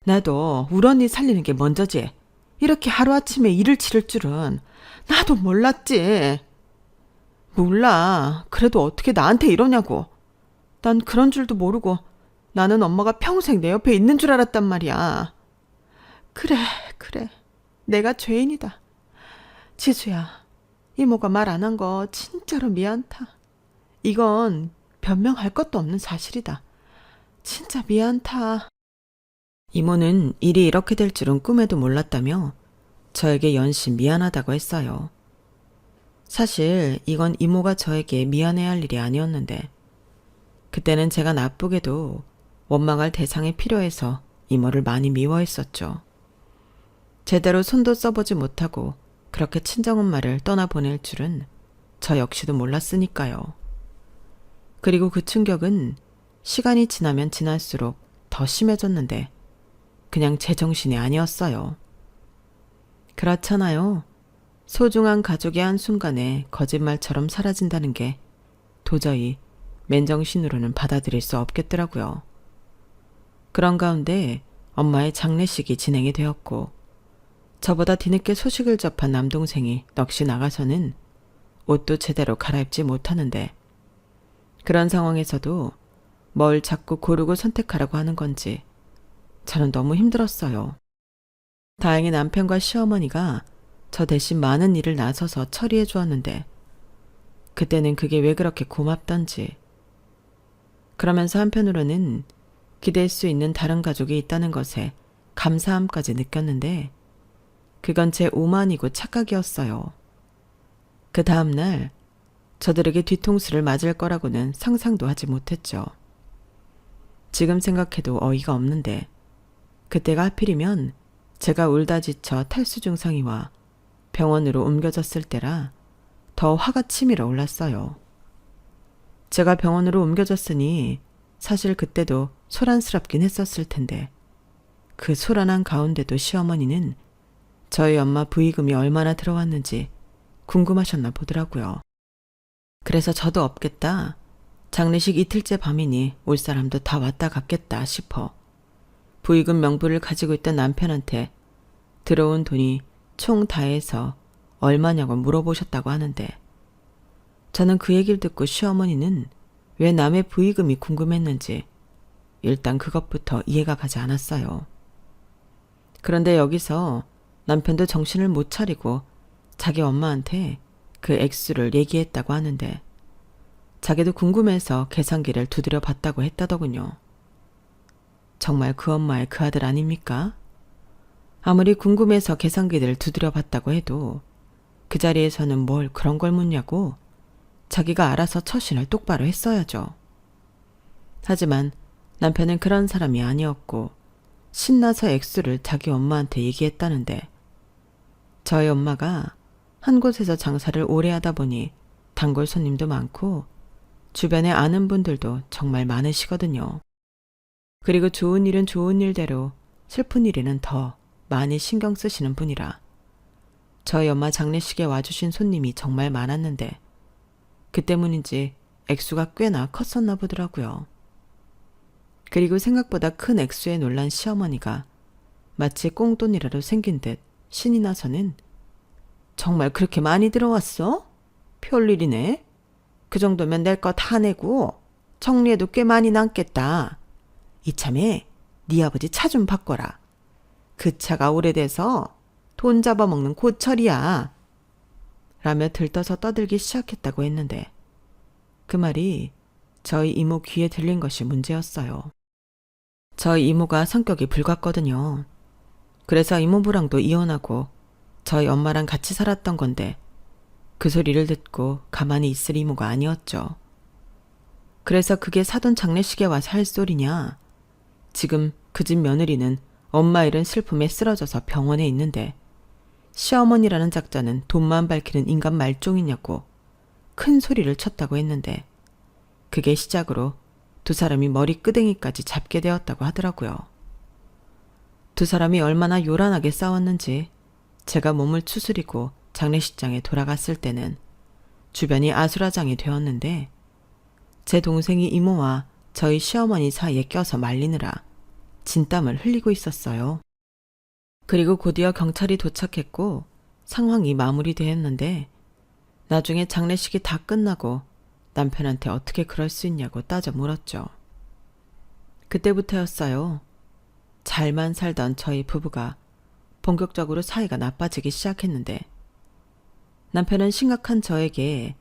나도 우리 언니 살리는 게 먼저지. 이렇게 하루아침에 일을 치를 줄은 나도 몰랐지. 몰라. 그래도 어떻게 나한테 이러냐고. 난 그런 줄도 모르고 나는 엄마가 평생 내 옆에 있는 줄 알았단 말이야. 그래. 내가 죄인이다. 지수야, 이모가 말 안 한 거 진짜로 미안타. 이건 변명할 것도 없는 사실이다. 진짜 미안타. 이모는 일이 이렇게 될 줄은 꿈에도 몰랐다며 저에게 연신 미안하다고 했어요. 사실 이건 이모가 저에게 미안해야 할 일이 아니었는데 그때는 제가 나쁘게도 원망할 대상이 필요해서 이모를 많이 미워했었죠. 제대로 손도 써보지 못하고 그렇게 친정엄마를 떠나보낼 줄은 저 역시도 몰랐으니까요. 그리고 그 충격은 시간이 지나면 지날수록 더 심해졌는데 그냥 제정신이 아니었어요. 그렇잖아요. 소중한 가족이 한순간에 거짓말처럼 사라진다는 게 도저히 맨정신으로는 받아들일 수 없겠더라고요. 그런 가운데 엄마의 장례식이 진행이 되었고 저보다 뒤늦게 소식을 접한 남동생이 넋이 나가서는 옷도 제대로 갈아입지 못하는데 그런 상황에서도 뭘 자꾸 고르고 선택하라고 하는 건지 저는 너무 힘들었어요. 다행히 남편과 시어머니가 저 대신 많은 일을 나서서 처리해 주었는데 그때는 그게 왜 그렇게 고맙던지 그러면서 한편으로는 기댈 수 있는 다른 가족이 있다는 것에 감사함까지 느꼈는데 그건 제 오만이고 착각이었어요. 그 다음날 저들에게 뒤통수를 맞을 거라고는 상상도 하지 못했죠. 지금 생각해도 어이가 없는데 그때가 하필이면 제가 울다 지쳐 탈수 증상이 와 병원으로 옮겨졌을 때라 더 화가 치밀어 올랐어요. 제가 병원으로 옮겨졌으니 사실 그때도 소란스럽긴 했었을 텐데 그 소란한 가운데도 시어머니는 저희 엄마 부의금이 얼마나 들어왔는지 궁금하셨나 보더라고요. 그래서 저도 없겠다. 장례식 이틀째 밤이니 올 사람도 다 왔다 갔겠다 싶어 부의금 명부를 가지고 있던 남편한테 들어온 돈이 총 다 해서 얼마냐고 물어보셨다고 하는데 저는 그 얘기를 듣고 시어머니는 왜 남의 부의금이 궁금했는지 일단 그것부터 이해가 가지 않았어요. 그런데 여기서 남편도 정신을 못 차리고 자기 엄마한테 그 액수를 얘기했다고 하는데 자기도 궁금해서 계산기를 두드려 봤다고 했다더군요. 정말 그 엄마의 그 아들 아닙니까? 아무리 궁금해서 계산기를 두드려 봤다고 해도 그 자리에서는 뭘 그런 걸 묻냐고 자기가 알아서 처신을 똑바로 했어야죠. 하지만 남편은 그런 사람이 아니었고 신나서 액수를 자기 엄마한테 얘기했다는데 저희 엄마가 한 곳에서 장사를 오래 하다 보니 단골 손님도 많고 주변에 아는 분들도 정말 많으시거든요. 그리고 좋은 일은 좋은 일대로 슬픈 일에는 더 많이 신경 쓰시는 분이라 저희 엄마 장례식에 와주신 손님이 정말 많았는데 그 때문인지 액수가 꽤나 컸었나 보더라고요. 그리고 생각보다 큰 액수에 놀란 시어머니가 마치 꽁돈이라도 생긴 듯 신이 나서는 정말 그렇게 많이 들어왔어? 별일이네. 그 정도면 낼 거 다 내고 정리해도 꽤 많이 남겠다. 이참에 네 아버지 차 좀 바꿔라. 그 차가 오래돼서 돈 잡아먹는 고철이야. 라며 들떠서 떠들기 시작했다고 했는데 그 말이 저희 이모 귀에 들린 것이 문제였어요. 저희 이모가 성격이 불같거든요. 그래서 이모부랑도 이혼하고 저희 엄마랑 같이 살았던 건데 그 소리를 듣고 가만히 있을 이모가 아니었죠. 그래서 그게 사돈 장례식에 와서 할 소리냐. 지금 그 집 며느리는 엄마 잃은 슬픔에 쓰러져서 병원에 있는데 시어머니라는 작자는 돈만 밝히는 인간 말종이냐고 큰 소리를 쳤다고 했는데 그게 시작으로 두 사람이 머리 끄댕이까지 잡게 되었다고 하더라고요. 두 사람이 얼마나 요란하게 싸웠는지 제가 몸을 추스리고 장례식장에 돌아갔을 때는 주변이 아수라장이 되었는데 제 동생이 이모와 저희 시어머니 사이에 껴서 말리느라 진땀을 흘리고 있었어요. 그리고 곧이어 경찰이 도착했고 상황이 마무리되었는데 나중에 장례식이 다 끝나고 남편한테 어떻게 그럴 수 있냐고 따져 물었죠. 그때부터였어요. 잘만 살던 저희 부부가 본격적으로 사이가 나빠지기 시작했는데 남편은 심각한 저에게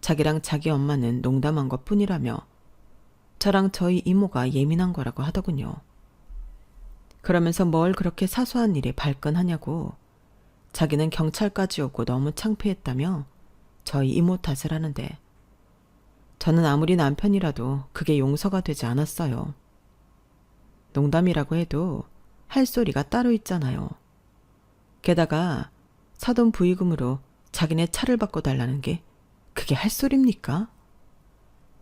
자기랑 자기 엄마는 농담한 것뿐이라며 저랑 저희 이모가 예민한 거라고 하더군요. 그러면서 뭘 그렇게 사소한 일에 발끈하냐고 자기는 경찰까지 오고 너무 창피했다며 저희 이모 탓을 하는데 저는 아무리 남편이라도 그게 용서가 되지 않았어요. 농담이라고 해도 할 소리가 따로 있잖아요. 게다가 사돈 부의금으로 자기네 차를 바꿔달라는 게 그게 할 소리입니까?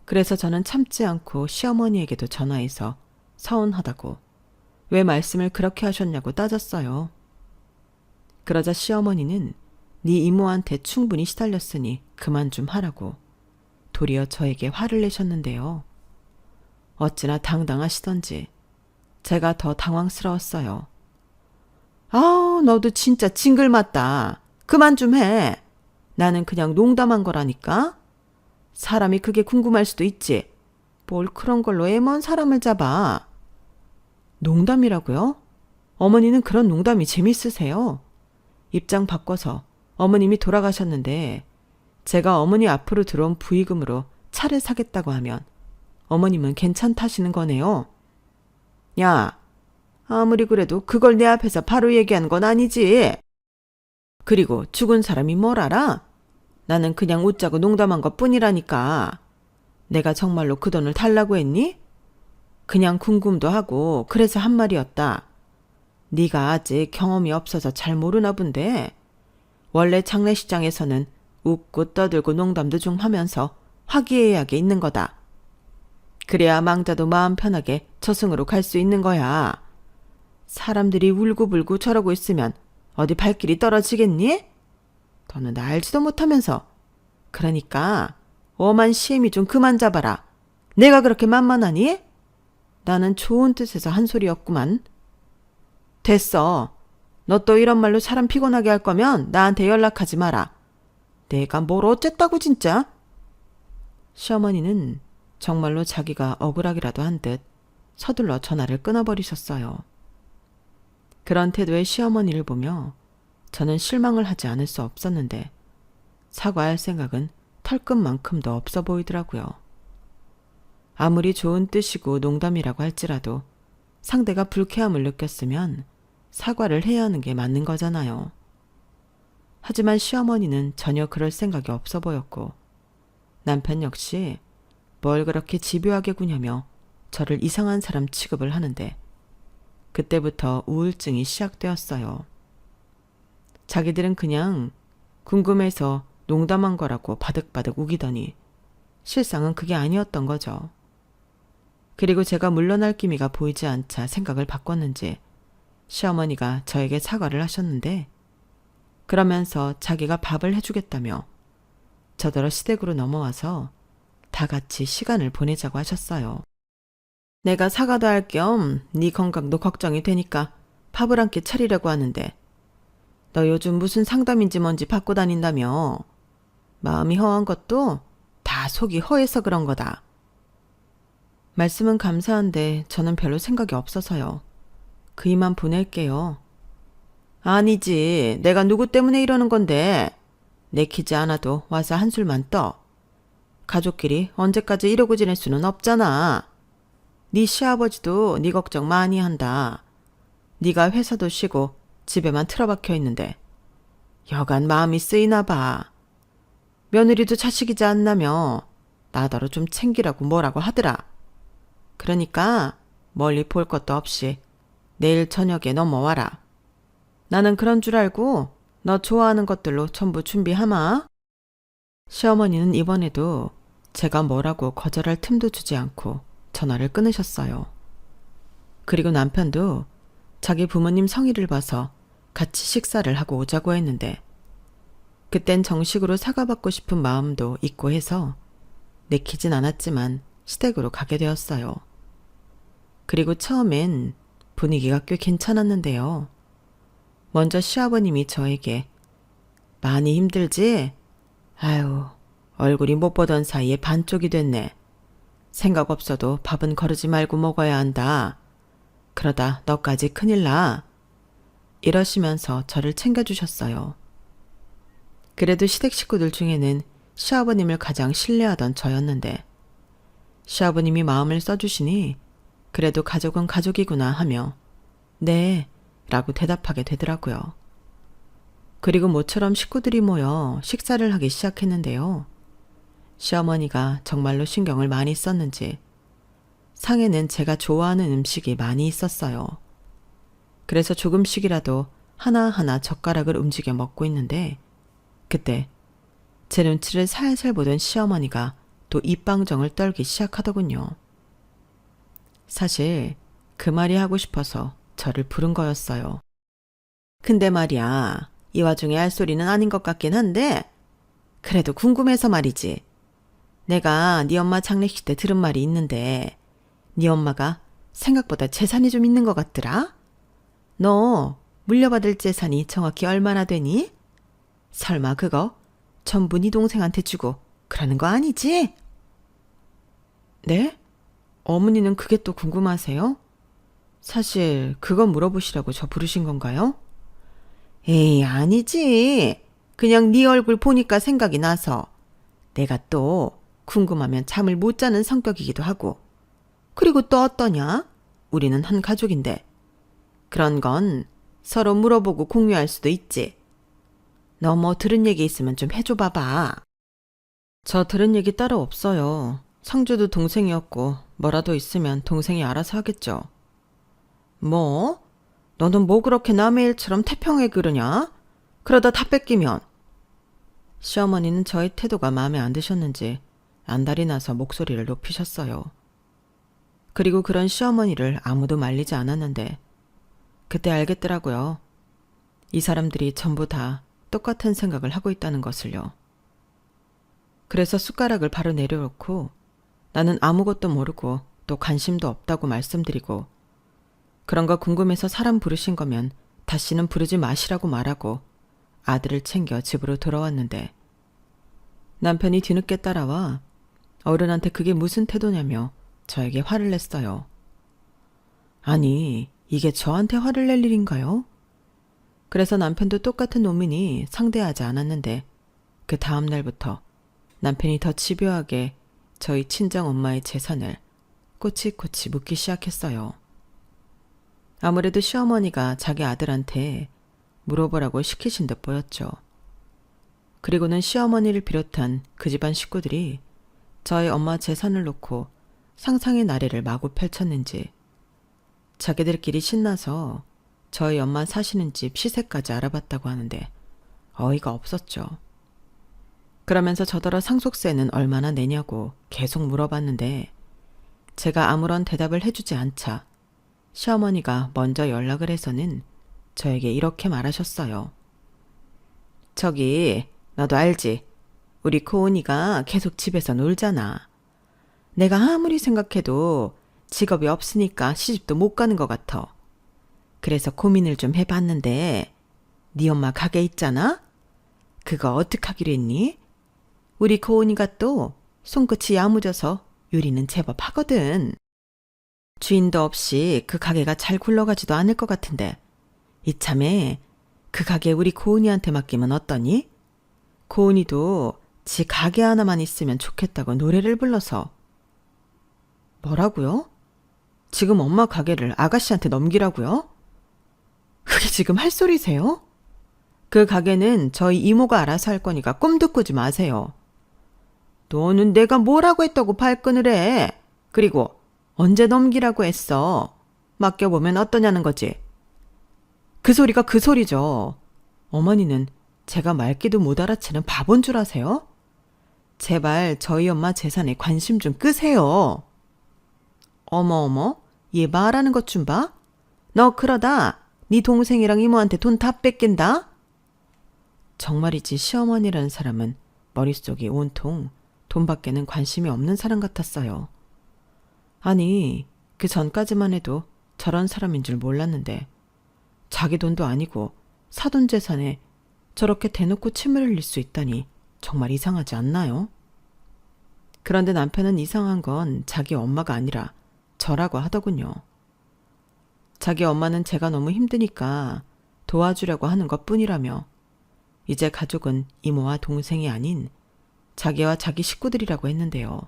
그래서 저는 참지 않고 시어머니에게도 전화해서 서운하다고 왜 말씀을 그렇게 하셨냐고 따졌어요. 그러자 시어머니는 네 이모한테 충분히 시달렸으니 그만 좀 하라고 도리어 저에게 화를 내셨는데요. 어찌나 당당하시던지 제가 더 당황스러웠어요. 아우, 너도 진짜 징글맞다. 그만 좀 해. 나는 그냥 농담한 거라니까. 사람이 그게 궁금할 수도 있지. 뭘 그런 걸로 애먼 사람을 잡아. 농담이라고요? 어머니는 그런 농담이 재밌으세요? 입장 바꿔서 어머님이 돌아가셨는데 제가 어머니 앞으로 들어온 부의금으로 차를 사겠다고 하면 어머님은 괜찮다시는 거네요. 야, 아무리 그래도 그걸 내 앞에서 바로 얘기한 건 아니지. 그리고 죽은 사람이 뭘 알아? 나는 그냥 웃자고 농담한 것 뿐이라니까. 내가 정말로 그 돈을 달라고 했니? 그냥 궁금도 하고 그래서 한 말이었다. 네가 아직 경험이 없어서 잘 모르나 본데 원래 장례식장에서는 웃고 떠들고 농담도 좀 하면서 화기애애하게 있는 거다. 그래야 망자도 마음 편하게 저승으로 갈 수 있는 거야. 사람들이 울고불고 저러고 있으면 어디 발길이 떨어지겠니? 너는 나 알지도 못하면서. 그러니까 엄한 시애미 좀 그만 잡아라. 내가 그렇게 만만하니? 나는 좋은 뜻에서 한 소리였구만. 됐어. 너 또 이런 말로 사람 피곤하게 할 거면 나한테 연락하지 마라. 내가 뭘 어쨌다고 진짜? 시어머니는 정말로 자기가 억울하기라도 한 듯 서둘러 전화를 끊어버리셨어요. 그런 태도의 시어머니를 보며 저는 실망을 하지 않을 수 없었는데 사과할 생각은 털끝만큼도 없어 보이더라고요. 아무리 좋은 뜻이고 농담이라고 할지라도 상대가 불쾌함을 느꼈으면 사과를 해야 하는 게 맞는 거잖아요. 하지만 시어머니는 전혀 그럴 생각이 없어 보였고 남편 역시 뭘 그렇게 집요하게 구냐며 저를 이상한 사람 취급을 하는데 그때부터 우울증이 시작되었어요. 자기들은 그냥 궁금해서 농담한 거라고 바득바득 우기더니 실상은 그게 아니었던 거죠. 그리고 제가 물러날 기미가 보이지 않자 생각을 바꿨는지 시어머니가 저에게 사과를 하셨는데 그러면서 자기가 밥을 해주겠다며 저더러 시댁으로 넘어와서 다 같이 시간을 보내자고 하셨어요. 내가 사과도 할 겸 네 건강도 걱정이 되니까 밥을 한 끼 차리려고 하는데 너 요즘 무슨 상담인지 뭔지 받고 다닌다며. 마음이 허한 것도 다 속이 허해서 그런 거다. 말씀은 감사한데 저는 별로 생각이 없어서요. 그이만 보낼게요. 아니지. 내가 누구 때문에 이러는 건데. 내키지 않아도 와서 한술만 떠. 가족끼리 언제까지 이러고 지낼 수는 없잖아. 네 시아버지도 네 걱정 많이 한다. 네가 회사도 쉬고 집에만 틀어박혀 있는데 여간 마음이 쓰이나 봐. 며느리도 자식이지 않나며 나더러 좀 챙기라고 뭐라고 하더라. 그러니까 멀리 볼 것도 없이 내일 저녁에 넘어와라. 나는 그런 줄 알고 너 좋아하는 것들로 전부 준비하마. 시어머니는 이번에도 제가 뭐라고 거절할 틈도 주지 않고 전화를 끊으셨어요. 그리고 남편도 자기 부모님 성의를 봐서 같이 식사를 하고 오자고 했는데 그땐 정식으로 사과받고 싶은 마음도 있고 해서 내키진 않았지만 시댁으로 가게 되었어요. 그리고 처음엔 분위기가 꽤 괜찮았는데요. 먼저 시아버님이 저에게 많이 힘들지? 아유, 얼굴이 못 보던 사이에 반쪽이 됐네. 생각 없어도 밥은 거르지 말고 먹어야 한다. 그러다 너까지 큰일 나. 이러시면서 저를 챙겨주셨어요. 그래도 시댁 식구들 중에는 시아버님을 가장 신뢰하던 저였는데 시아버님이 마음을 써주시니 그래도 가족은 가족이구나 하며 네 라고 대답하게 되더라고요. 그리고 모처럼 식구들이 모여 식사를 하기 시작했는데요. 시어머니가 정말로 신경을 많이 썼는지 상에는 제가 좋아하는 음식이 많이 있었어요. 그래서 조금씩이라도 하나하나 젓가락을 움직여 먹고 있는데 그때 제 눈치를 살살 보던 시어머니가 또 입방정을 떨기 시작하더군요. 사실 그 말이 하고 싶어서 저를 부른 거였어요. 근데 말이야, 이 와중에 할 소리는 아닌 것 같긴 한데 그래도 궁금해서 말이지. 내가 네 엄마 장례식 때 들은 말이 있는데 네 엄마가 생각보다 재산이 좀 있는 것 같더라? 너 물려받을 재산이 정확히 얼마나 되니? 설마 그거 전부 네 동생한테 주고 그러는 거 아니지? 네? 어머니는 그게 또 궁금하세요? 사실 그거 물어보시라고 저 부르신 건가요? 에이, 아니지. 그냥 네 얼굴 보니까 생각이 나서. 내가 또 궁금하면 잠을 못 자는 성격이기도 하고. 그리고 또 어떠냐? 우리는 한 가족인데. 그런 건 서로 물어보고 공유할 수도 있지. 너 뭐 들은 얘기 있으면 좀 해줘 봐봐. 저 들은 얘기 따로 없어요. 상주도 동생이었고 뭐라도 있으면 동생이 알아서 하겠죠. 뭐? 너는 뭐 그렇게 남의 일처럼 태평하게 그러냐? 그러다 다 뺏기면. 시어머니는 저의 태도가 마음에 안 드셨는지 안달이 나서 목소리를 높이셨어요. 그리고 그런 시어머니를 아무도 말리지 않았는데 그때 알겠더라고요. 이 사람들이 전부 다 똑같은 생각을 하고 있다는 것을요. 그래서 숟가락을 바로 내려놓고 나는 아무것도 모르고 또 관심도 없다고 말씀드리고 그런 거 궁금해서 사람 부르신 거면 다시는 부르지 마시라고 말하고 아들을 챙겨 집으로 돌아왔는데 남편이 뒤늦게 따라와 어른한테 그게 무슨 태도냐며 저에게 화를 냈어요. 아니, 이게 저한테 화를 낼 일인가요? 그래서 남편도 똑같은 놈이니 상대하지 않았는데 그 다음 날부터 남편이 더 집요하게 저희 친정엄마의 재산을 꼬치꼬치 묻기 시작했어요. 아무래도 시어머니가 자기 아들한테 물어보라고 시키신 듯 보였죠. 그리고는 시어머니를 비롯한 그 집안 식구들이 저희 엄마 재산을 놓고 상상의 나래를 마구 펼쳤는지 자기들끼리 신나서 저희 엄마 사시는 집 시세까지 알아봤다고 하는데 어이가 없었죠. 그러면서 저더러 상속세는 얼마나 내냐고 계속 물어봤는데 제가 아무런 대답을 해주지 않자 시어머니가 먼저 연락을 해서는 저에게 이렇게 말하셨어요. 저기, 너도 알지? 우리 코은이가 계속 집에서 놀잖아. 내가 아무리 생각해도 직업이 없으니까 시집도 못 가는 것 같아. 그래서 고민을 좀 해봤는데 네 엄마 가게 있잖아? 그거 어떡하기로 했니? 우리 고은이가 또 손끝이 야무져서 요리는 제법 하거든. 주인도 없이 그 가게가 잘 굴러가지도 않을 것 같은데 이참에 그 가게 우리 고은이한테 맡기면 어떠니? 고은이도 지 가게 하나만 있으면 좋겠다고 노래를 불러서. 뭐라고요? 지금 엄마 가게를 아가씨한테 넘기라고요? 그게 지금 할 소리세요? 그 가게는 저희 이모가 알아서 할 거니까 꿈도 꾸지 마세요. 너는 내가 뭐라고 했다고 발끈을 해. 그리고 언제 넘기라고 했어. 맡겨보면 어떠냐는 거지. 그 소리가 그 소리죠. 어머니는 제가 말귀도 못 알아채는 바본 줄 아세요? 제발 저희 엄마 재산에 관심 좀 끄세요. 어머, 얘 말하는 것 좀 봐. 너 그러다 네 동생이랑 이모한테 돈 다 뺏긴다. 정말이지 시어머니라는 사람은 머릿속이 온통 돈밖에는 관심이 없는 사람 같았어요. 아니, 그 전까지만 해도 저런 사람인 줄 몰랐는데 자기 돈도 아니고 사돈 재산에 저렇게 대놓고 침을 흘릴 수 있다니 정말 이상하지 않나요? 그런데 남편은 이상한 건 자기 엄마가 아니라 저라고 하더군요. 자기 엄마는 제가 너무 힘드니까 도와주려고 하는 것뿐이라며 이제 가족은 이모와 동생이 아닌 자기와 자기 식구들이라고 했는데요.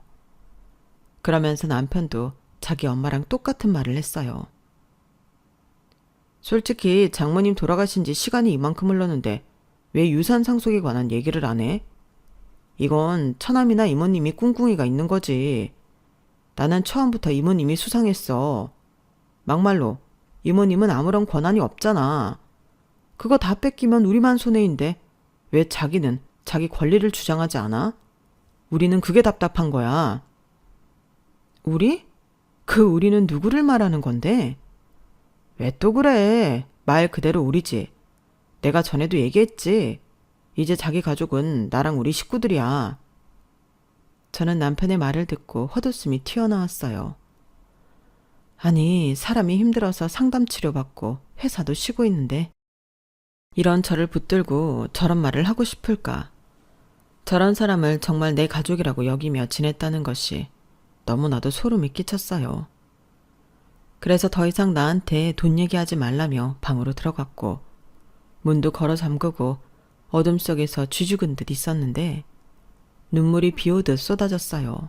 그러면서 남편도 자기 엄마랑 똑같은 말을 했어요. 솔직히 장모님 돌아가신 지 시간이 이만큼 흘렀는데 왜 유산 상속에 관한 얘기를 안 해? 이건 처남이나 이모님이 꿍꿍이가 있는 거지. 나는 처음부터 이모님이 수상했어. 막말로 이모님은 아무런 권한이 없잖아. 그거 다 뺏기면 우리만 손해인데 왜 자기는 자기 권리를 주장하지 않아? 우리는 그게 답답한 거야. 우리? 그 우리는 누구를 말하는 건데? 왜 또 그래? 말 그대로 우리지. 내가 전에도 얘기했지. 이제 자기 가족은 나랑 우리 식구들이야. 저는 남편의 말을 듣고 헛웃음이 튀어나왔어요. 아니, 사람이 힘들어서 상담 치료받고 회사도 쉬고 있는데 이런 저를 붙들고 저런 말을 하고 싶을까? 저런 사람을 정말 내 가족이라고 여기며 지냈다는 것이 너무나도 소름이 끼쳤어요. 그래서 더 이상 나한테 돈 얘기하지 말라며 방으로 들어갔고 문도 걸어 잠그고 어둠 속에서 쥐죽은 듯 있었는데 눈물이 비오듯 쏟아졌어요.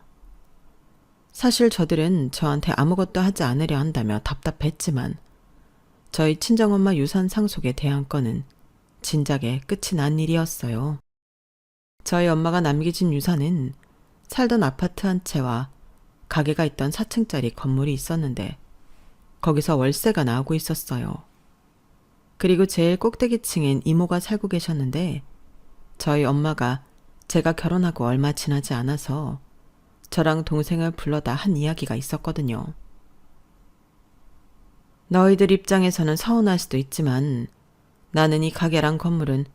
사실 저들은 저한테 아무것도 하지 않으려 한다며 답답했지만 저희 친정엄마 유산 상속에 대한 건은 진작에 끝이 난 일이었어요. 저희 엄마가 남기신 유산은 살던 아파트 한 채와 가게가 있던 4층짜리 건물이 있었는데 거기서 월세가 나오고 있었어요. 그리고 제일 꼭대기층엔 이모가 살고 계셨는데 저희 엄마가 제가 결혼하고 얼마 지나지 않아서 저랑 동생을 불러다 한 이야기가 있었거든요. 너희들 입장에서는 서운할 수도 있지만 나는 이 가게랑 건물은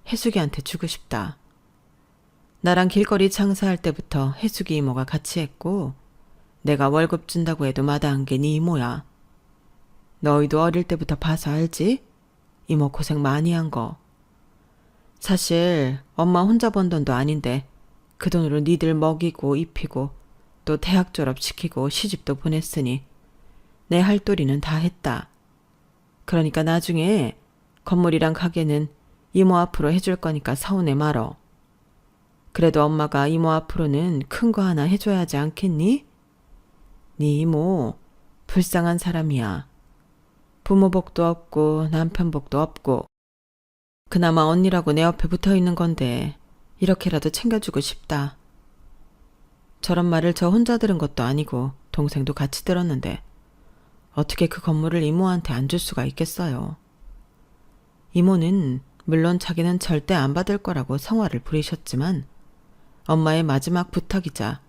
혜숙이한테 주고 싶다. 나랑 길거리 장사할 때부터 혜숙이 이모가 같이 했고 내가 월급 준다고 해도 마다한 게 네 이모야. 너희도 어릴 때부터 봐서 알지? 이모 고생 많이 한 거. 사실 엄마 혼자 번 돈도 아닌데 그 돈으로 니들 먹이고 입히고 또 대학 졸업시키고 시집도 보냈으니 내 할 도리는 다 했다. 그러니까 나중에 건물이랑 가게는 이모 앞으로 해줄 거니까 서운해 말어. 그래도 엄마가 이모 앞으로는 큰 거 하나 해줘야 하지 않겠니? 네 이모 불쌍한 사람이야. 부모 복도 없고 남편 복도 없고 그나마 언니라고 내 옆에 붙어 있는 건데 이렇게라도 챙겨주고 싶다. 저런 말을 저 혼자 들은 것도 아니고 동생도 같이 들었는데 어떻게 그 건물을 이모한테 안 줄 수가 있겠어요. 이모는 물론 자기는 절대 안 받을 거라고 성화를 부리셨지만 엄마의 마지막 부탁이자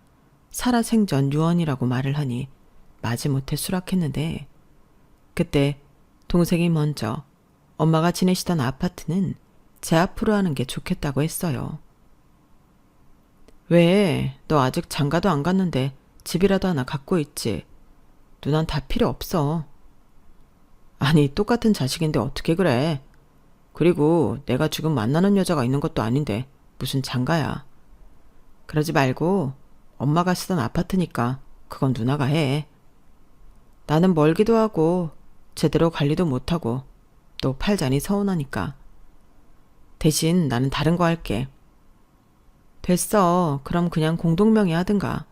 살아생전 유언이라고 말을 하니 마지못해 수락했는데 그때 동생이 먼저 엄마가 지내시던 아파트는 제 앞으로 하는 게 좋겠다고 했어요. 왜? 너 아직 장가도 안 갔는데 집이라도 하나 갖고 있지. 누난 다 필요 없어. 아니 똑같은 자식인데 어떻게 그래. 그리고 내가 지금 만나는 여자가 있는 것도 아닌데 무슨 장가야. 그러지 말고 엄마가 쓰던 아파트니까 그건 누나가 해. 나는 멀기도 하고 제대로 관리도 못하고 또 팔자니 서운하니까. 대신 나는 다른 거 할게. 됐어. 그럼 그냥 공동명의 하든가.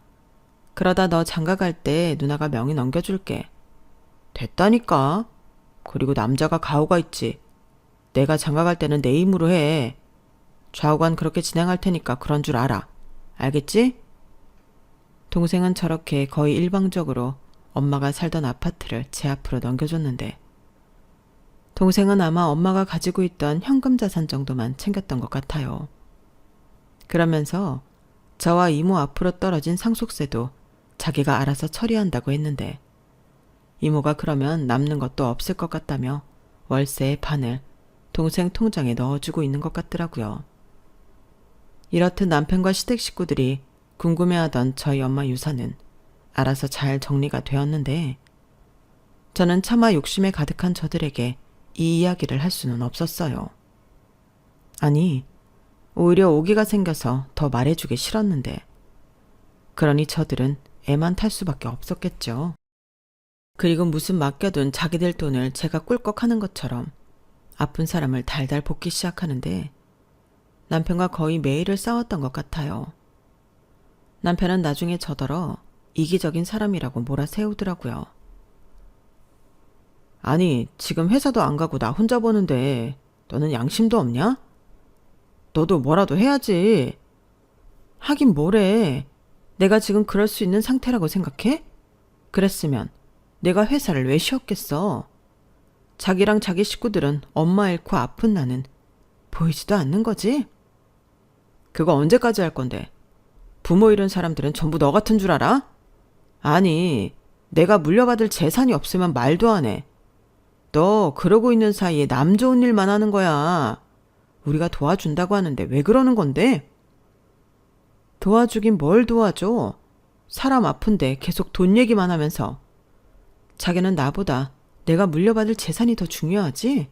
그러다 너 장가 갈 때 누나가 명의 넘겨줄게. 됐다니까. 그리고 남자가 가오가 있지. 내가 장가 갈 때는 내 힘으로 해. 좌우간 그렇게 진행할 테니까 그런 줄 알아. 알겠지? 동생은 저렇게 거의 일방적으로 엄마가 살던 아파트를 제 앞으로 넘겨줬는데 동생은 아마 엄마가 가지고 있던 현금 자산 정도만 챙겼던 것 같아요. 그러면서 저와 이모 앞으로 떨어진 상속세도 자기가 알아서 처리한다고 했는데 이모가 그러면 남는 것도 없을 것 같다며 월세의 반을 동생 통장에 넣어주고 있는 것 같더라고요. 이렇듯 남편과 시댁 식구들이 궁금해하던 저희 엄마 유산은 알아서 잘 정리가 되었는데 저는 차마 욕심에 가득한 저들에게 이 이야기를 할 수는 없었어요. 아니, 오히려 오기가 생겨서 더 말해주기 싫었는데 그러니 저들은 애만 탈 수밖에 없었겠죠. 그리고 무슨 맡겨둔 자기들 돈을 제가 꿀꺽하는 것처럼 아픈 사람을 달달 볶기 시작하는데 남편과 거의 매일을 싸웠던 것 같아요. 남편은 나중에 저더러 이기적인 사람이라고 몰아세우더라고요. 아니, 지금 회사도 안 가고 나 혼자 보는데 너는 양심도 없냐? 너도 뭐라도 해야지. 하긴 뭐래. 내가 지금 그럴 수 있는 상태라고 생각해? 그랬으면 내가 회사를 왜 쉬었겠어. 자기랑 자기 식구들은 엄마 잃고 아픈 나는 보이지도 않는 거지? 그거 언제까지 할 건데? 부모 잃은 사람들은 전부 너 같은 줄 알아? 아니, 내가 물려받을 재산이 없으면 말도 안 해. 너 그러고 있는 사이에 남 좋은 일만 하는 거야. 우리가 도와준다고 하는데 왜 그러는 건데? 도와주긴 뭘 도와줘? 사람 아픈데 계속 돈 얘기만 하면서. 자기는 나보다 내가 물려받을 재산이 더 중요하지?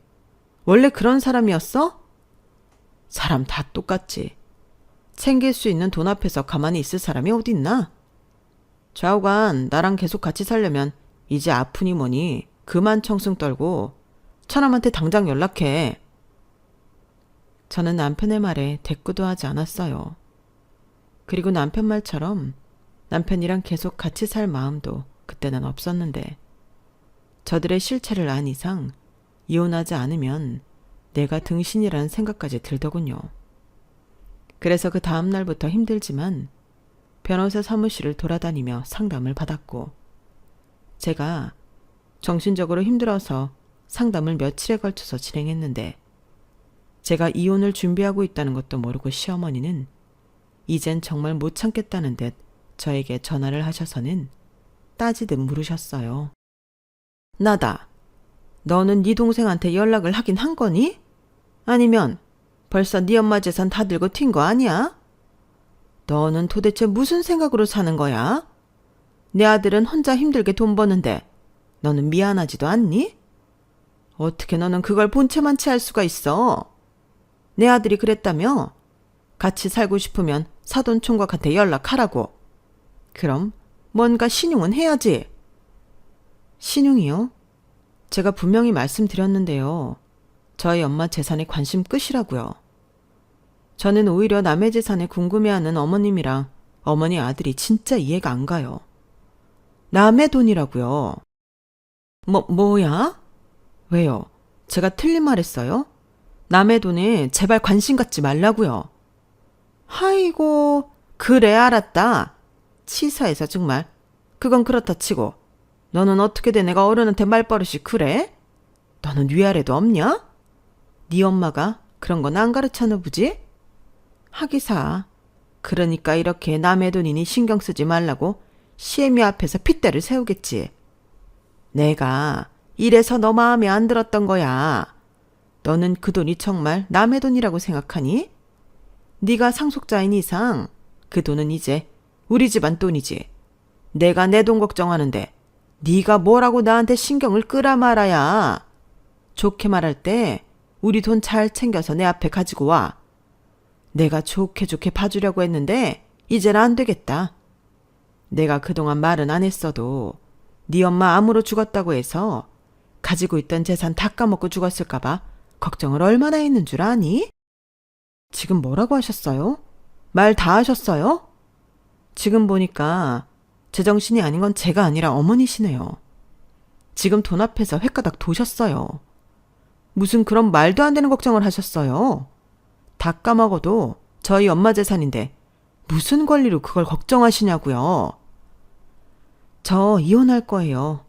원래 그런 사람이었어? 사람 다 똑같지. 챙길 수 있는 돈 앞에서 가만히 있을 사람이 어딨나? 좌우간 나랑 계속 같이 살려면 이제 아프니 뭐니 그만 청승 떨고 처남한테 당장 연락해. 저는 남편의 말에 대꾸도 하지 않았어요. 그리고 남편 말처럼 남편이랑 계속 같이 살 마음도 그때는 없었는데 저들의 실체를 안 이상 이혼하지 않으면 내가 등신이라는 생각까지 들더군요. 그래서 그 다음 날부터 힘들지만 변호사 사무실을 돌아다니며 상담을 받았고 제가 정신적으로 힘들어서 상담을 며칠에 걸쳐서 진행했는데 제가 이혼을 준비하고 있다는 것도 모르고 시어머니는 이젠 정말 못 참겠다는 듯 저에게 전화를 하셔서는 따지듯 물으셨어요. 나다. 너는 네 동생한테 연락을 하긴 한 거니? 아니면 벌써 네 엄마 재산 다 들고 튄 거 아니야? 너는 도대체 무슨 생각으로 사는 거야? 내 아들은 혼자 힘들게 돈 버는데 너는 미안하지도 않니? 어떻게 너는 그걸 본체만 취할 수가 있어? 내 아들이 그랬다며? 같이 살고 싶으면 사돈 총각한테 연락하라고. 그럼 뭔가 신용은 해야지. 신용이요? 제가 분명히 말씀드렸는데요. 저희 엄마 재산에 관심 끝이라고요. 저는 오히려 남의 재산에 궁금해하는 어머님이랑 어머니 아들이 진짜 이해가 안 가요. 남의 돈이라고요. 뭐야? 왜요? 제가 틀린 말 했어요? 남의 돈에 제발 관심 갖지 말라고요. 아이고, 그래 알았다. 치사해서 정말. 그건 그렇다 치고 너는 어떻게 돼 내가 어른한테 말버릇이 그래? 너는 위아래도 없냐? 네 엄마가 그런 건 안 가르쳤나 보지? 하기사. 그러니까 이렇게 남의 돈이니 신경 쓰지 말라고 시애미 앞에서 핏대를 세우겠지. 내가 이래서 너 마음에 안 들었던 거야. 너는 그 돈이 정말 남의 돈이라고 생각하니? 네가 상속자인 이상 그 돈은 이제 우리 집안 돈이지. 내가 내 돈 걱정하는데 네가 뭐라고 나한테 신경을 끄라 말아야. 좋게 말할 때 우리 돈 잘 챙겨서 내 앞에 가지고 와. 내가 좋게 봐주려고 했는데 이젠 안 되겠다. 내가 그동안 말은 안 했어도 네 엄마 암으로 죽었다고 해서 가지고 있던 재산 다 까먹고 죽었을까 봐 걱정을 얼마나 했는 줄 아니? 지금 뭐라고 하셨어요? 말 다 하셨어요? 지금 보니까 제정신이 아닌 건 제가 아니라 어머니시네요. 지금 돈 앞에서 횟가닥 도셨어요. 무슨 그런 말도 안 되는 걱정을 하셨어요. 다 까먹어도 저희 엄마 재산인데 무슨 권리로 그걸 걱정하시냐고요. 저 이혼할 거예요.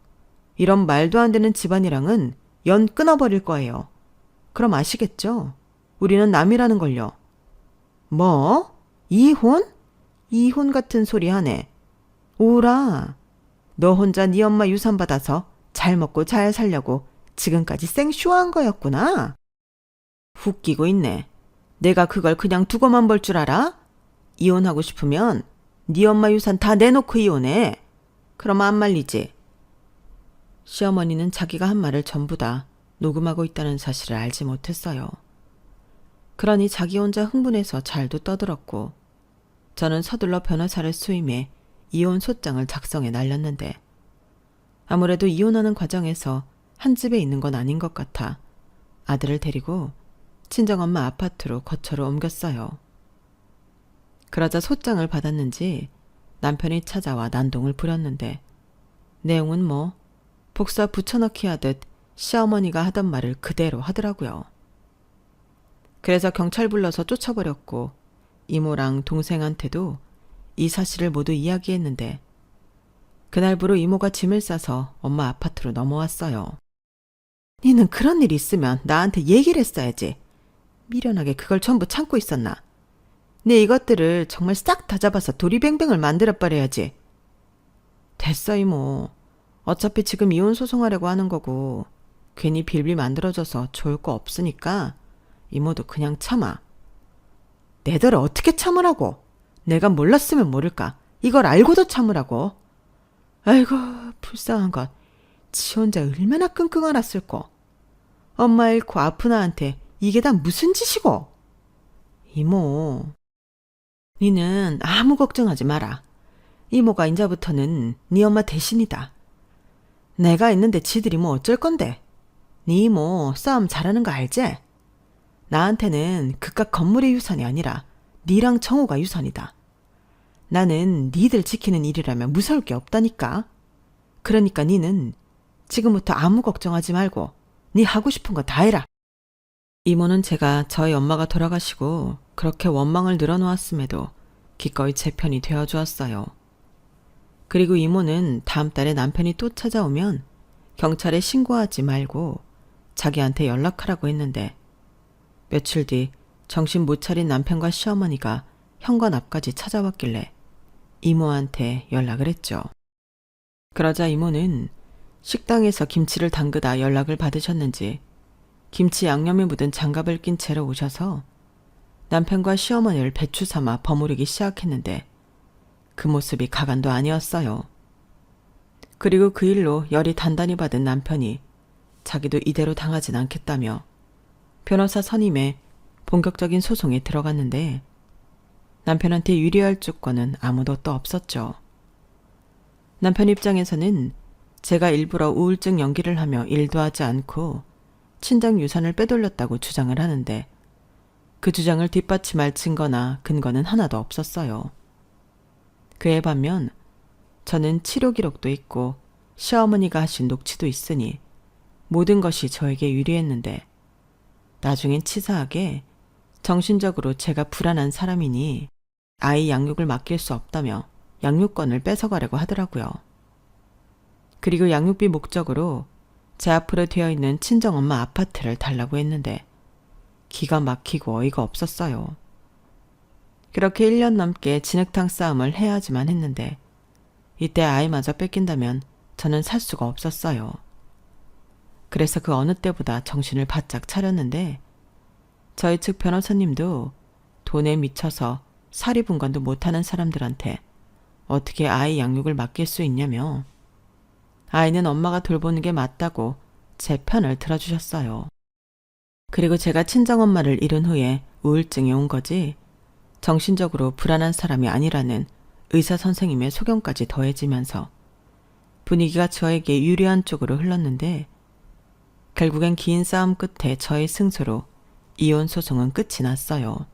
이런 말도 안 되는 집안이랑은 연 끊어버릴 거예요. 그럼 아시겠죠? 우리는 남이라는 걸요. 뭐? 이혼? 이혼 같은 소리 하네. 오라. 너 혼자 네 엄마 유산 받아서 잘 먹고 잘 살려고 지금까지 생쇼한 거였구나. 웃기고 있네. 내가 그걸 그냥 두고만 볼 줄 알아? 이혼하고 싶으면 네 엄마 유산 다 내놓고 이혼해. 그럼 안 말리지. 시어머니는 자기가 한 말을 전부 다 녹음하고 있다는 사실을 알지 못했어요. 그러니 자기 혼자 흥분해서 잘도 떠들었고 저는 서둘러 변호사를 수임해 이혼 소장을 작성해 날렸는데 아무래도 이혼하는 과정에서 한 집에 있는 건 아닌 것 같아 아들을 데리고 친정엄마 아파트로 거처로 옮겼어요. 그러자 소장을 받았는지 남편이 찾아와 난동을 부렸는데 내용은 뭐 복사 붙여넣기 하듯 시어머니가 하던 말을 그대로 하더라고요. 그래서 경찰 불러서 쫓아버렸고 이모랑 동생한테도 이 사실을 모두 이야기했는데 그날부로 이모가 짐을 싸서 엄마 아파트로 넘어왔어요. 니는 그런 일 있으면 나한테 얘기를 했어야지. 미련하게 그걸 전부 참고 있었나. 네 이것들을 정말 싹 다 잡아서 도리뱅뱅을 만들어버려야지. 됐어 이모. 어차피 지금 이혼 소송하려고 하는 거고 괜히 빌빌 만들어져서 좋을 거 없으니까 이모도 그냥 참아. 내들 어떻게 참으라고. 내가 몰랐으면 모를까. 이걸 알고도 참으라고. 아이고 불쌍한 것. 지 혼자 얼마나 끙끙 앓았을꼬. 엄마 잃고 아픈 아한테 이게 다 무슨 짓이고. 이모. 니는 아무 걱정하지 마라. 이모가 인자부터는 네 엄마 대신이다. 내가 있는데 지들이 뭐 어쩔 건데. 네 이모 싸움 잘하는 거 알지? 나한테는 그깟 건물의 유산이 아니라 니랑 정우가 유산이다. 나는 니들 지키는 일이라면 무서울 게 없다니까. 그러니까 니는 지금부터 아무 걱정하지 말고 니 하고 싶은 거 다 해라. 이모는 제가 저희 엄마가 돌아가시고 그렇게 원망을 늘어놓았음에도 기꺼이 제 편이 되어주었어요. 그리고 이모는 다음 달에 남편이 또 찾아오면 경찰에 신고하지 말고 자기한테 연락하라고 했는데 며칠 뒤 정신 못 차린 남편과 시어머니가 현관 앞까지 찾아왔길래 이모한테 연락을 했죠. 그러자 이모는 식당에서 김치를 담그다 연락을 받으셨는지 김치 양념에 묻은 장갑을 낀 채로 오셔서 남편과 시어머니를 배추 삼아 버무리기 시작했는데 그 모습이 가관도 아니었어요. 그리고 그 일로 열이 단단히 받은 남편이 자기도 이대로 당하진 않겠다며 변호사 선임에 본격적인 소송에 들어갔는데 남편한테 유리할 조건은 아무도 또 없었죠. 남편 입장에서는 제가 일부러 우울증 연기를 하며 일도 하지 않고 친정 유산을 빼돌렸다고 주장을 하는데 그 주장을 뒷받침할 증거나 근거는 하나도 없었어요. 그에 반면 저는 치료 기록도 있고 시어머니가 하신 녹취도 있으니 모든 것이 저에게 유리했는데 나중엔 치사하게 정신적으로 제가 불안한 사람이니 아이 양육을 맡길 수 없다며 양육권을 뺏어가려고 하더라고요. 그리고 양육비 목적으로 제 앞으로 되어 있는 친정엄마 아파트를 달라고 했는데 기가 막히고 어이가 없었어요. 그렇게 1년 넘게 진흙탕 싸움을 해야지만 했는데 이때 아이마저 뺏긴다면 저는 살 수가 없었어요. 그래서 그 어느 때보다 정신을 바짝 차렸는데 저희 측 변호사님도 돈에 미쳐서 사리분간도 못하는 사람들한테 어떻게 아이 양육을 맡길 수 있냐며 아이는 엄마가 돌보는 게 맞다고 제 편을 들어주셨어요. 그리고 제가 친정엄마를 잃은 후에 우울증이 온 거지 정신적으로 불안한 사람이 아니라는 의사 선생님의 소견까지 더해지면서 분위기가 저에게 유리한 쪽으로 흘렀는데 결국엔 긴 싸움 끝에 저의 승소로 이혼 소송은 끝이 났어요.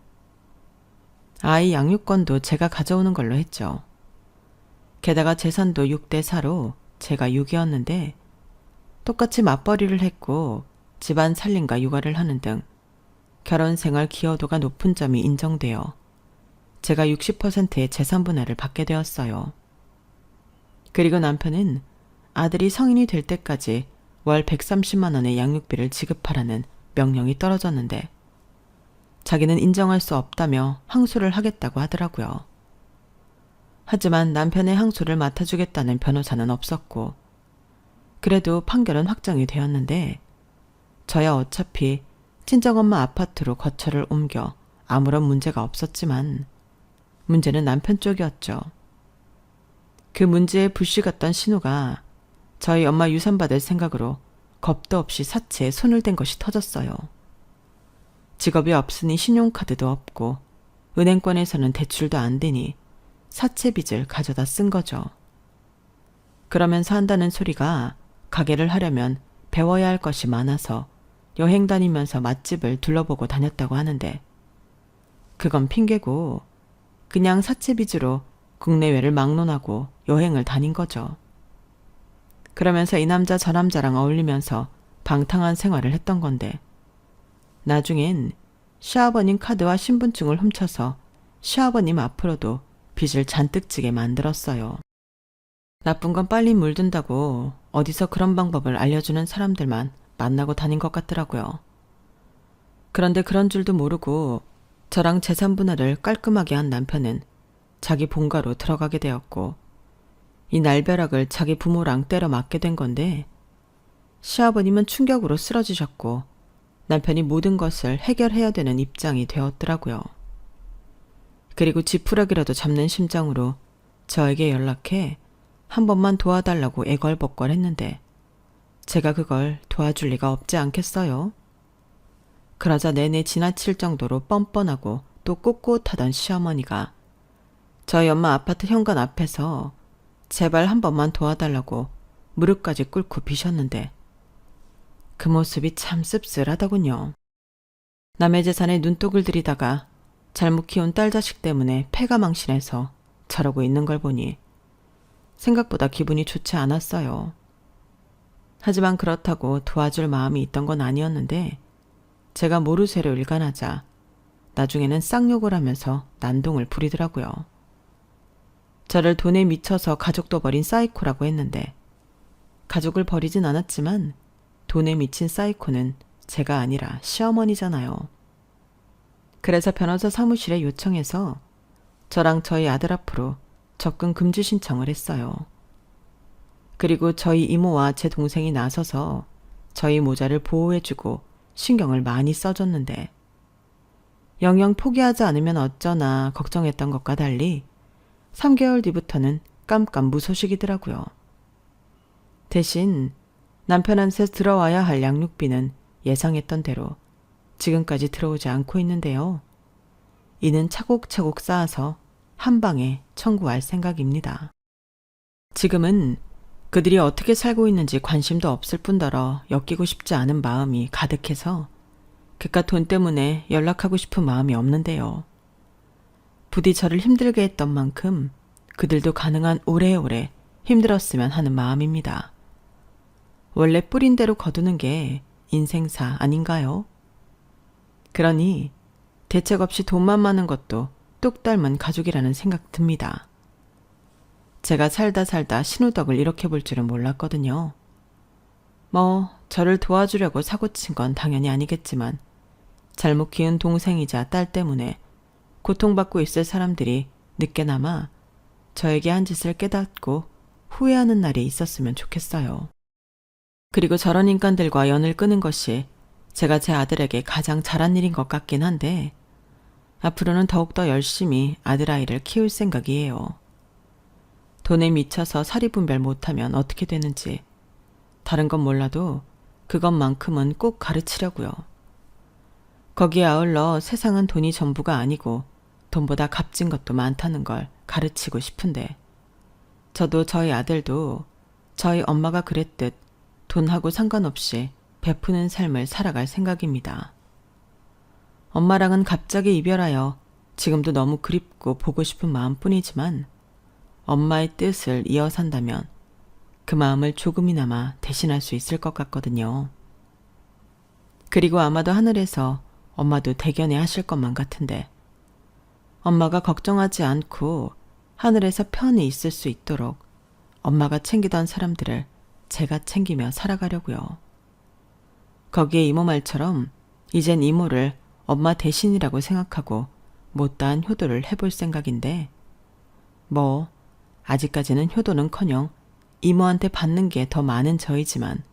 아이 양육권도 제가 가져오는 걸로 했죠. 게다가 재산도 6대 4로 제가 6이었는데 똑같이 맞벌이를 했고 집안 살림과 육아를 하는 등 결혼 생활 기여도가 높은 점이 인정되어 제가 60%의 재산 분할을 받게 되었어요. 그리고 남편은 아들이 성인이 될 때까지 월 130만 원의 양육비를 지급하라는 명령이 떨어졌는데 자기는 인정할 수 없다며 항소를 하겠다고 하더라고요. 하지만 남편의 항소를 맡아주겠다는 변호사는 없었고 그래도 판결은 확정이 되었는데 저야 어차피 친정엄마 아파트로 거처를 옮겨 아무런 문제가 없었지만 문제는 남편 쪽이었죠. 그 문제에 불씨 같던 신우가 저희 엄마 유산 받을 생각으로 겁도 없이 사채에 손을 댄 것이 터졌어요. 직업이 없으니 신용카드도 없고 은행권에서는 대출도 안 되니 사채 빚을 가져다 쓴 거죠. 그러면서 한다는 소리가 가게를 하려면 배워야 할 것이 많아서 여행 다니면서 맛집을 둘러보고 다녔다고 하는데 그건 핑계고 그냥 사채 빚으로 국내외를 막론하고 여행을 다닌 거죠. 그러면서 이 남자 저 남자랑 어울리면서 방탕한 생활을 했던 건데 나중엔 시아버님 카드와 신분증을 훔쳐서 시아버님 앞으로도 빚을 잔뜩 지게 만들었어요. 나쁜 건 빨리 물든다고 어디서 그런 방법을 알려주는 사람들만 만나고 다닌 것 같더라고요. 그런데 그런 줄도 모르고 저랑 재산 분할을 깔끔하게 한 남편은 자기 본가로 들어가게 되었고 이 날벼락을 자기 부모랑 때려 맞게 된 건데 시아버님은 충격으로 쓰러지셨고 남편이 모든 것을 해결해야 되는 입장이 되었더라고요. 그리고 지푸라기라도 잡는 심정으로 저에게 연락해 한 번만 도와달라고 애걸복걸했는데 제가 그걸 도와줄 리가 없지 않겠어요? 그러자 내내 지나칠 정도로 뻔뻔하고 또 꼿꼿하던 시어머니가 저희 엄마 아파트 현관 앞에서 제발 한 번만 도와달라고 무릎까지 꿇고 비셨는데 그 모습이 참 씁쓸하더군요. 남의 재산에 눈독을 들이다가 잘못 키운 딸 자식 때문에 패가 망신해서 저러고 있는 걸 보니 생각보다 기분이 좋지 않았어요. 하지만 그렇다고 도와줄 마음이 있던 건 아니었는데 제가 모르쇠로 일관하자 나중에는 쌍욕을 하면서 난동을 부리더라고요. 저를 돈에 미쳐서 가족도 버린 사이코라고 했는데 가족을 버리진 않았지만 돈에 미친 사이코는 제가 아니라 시어머니잖아요. 그래서 변호사 사무실에 요청해서 저랑 저희 아들 앞으로 접근 금지 신청을 했어요. 그리고 저희 이모와 제 동생이 나서서 저희 모자를 보호해주고 신경을 많이 써줬는데 영영 포기하지 않으면 어쩌나 걱정했던 것과 달리 3개월 뒤부터는 깜깜무소식이더라고요. 대신 남편한테 들어와야 할 양육비는 예상했던 대로 지금까지 들어오지 않고 있는데요. 이는 차곡차곡 쌓아서 한 방에 청구할 생각입니다. 지금은 그들이 어떻게 살고 있는지 관심도 없을 뿐더러 엮이고 싶지 않은 마음이 가득해서 그깟 돈 때문에 연락하고 싶은 마음이 없는데요. 부디 저를 힘들게 했던 만큼 그들도 가능한 오래오래 힘들었으면 하는 마음입니다. 원래 뿌린 대로 거두는 게 인생사 아닌가요? 그러니 대책 없이 돈만 많은 것도 뚝 닮은 가족이라는 생각 듭니다. 제가 살다 신우덕을 이렇게 볼 줄은 몰랐거든요. 저를 도와주려고 사고친 건 당연히 아니겠지만 잘못 키운 동생이자 딸 때문에 고통받고 있을 사람들이 늦게나마 저에게 한 짓을 깨닫고 후회하는 날이 있었으면 좋겠어요. 그리고 저런 인간들과 연을 끄는 것이 제가 제 아들에게 가장 잘한 일인 것 같긴 한데 앞으로는 더욱더 열심히 아들아이를 키울 생각이에요. 돈에 미쳐서 사리분별 못하면 어떻게 되는지 다른 건 몰라도 그것만큼은 꼭 가르치려고요. 거기에 아울러 세상은 돈이 전부가 아니고 돈보다 값진 것도 많다는 걸 가르치고 싶은데 저도 저희 아들도 저희 엄마가 그랬듯 돈하고 상관없이 베푸는 삶을 살아갈 생각입니다. 엄마랑은 갑자기 이별하여 지금도 너무 그립고 보고 싶은 마음뿐이지만 엄마의 뜻을 이어 산다면 그 마음을 조금이나마 대신할 수 있을 것 같거든요. 그리고 아마도 하늘에서 엄마도 대견해 하실 것만 같은데 엄마가 걱정하지 않고 하늘에서 편히 있을 수 있도록 엄마가 챙기던 사람들을 제가 챙기며 살아가려고요. 거기에 이모 말처럼 이젠 이모를 엄마 대신이라고 생각하고 못다한 효도를 해볼 생각인데 아직까지는 효도는커녕 이모한테 받는 게 더 많은 저이지만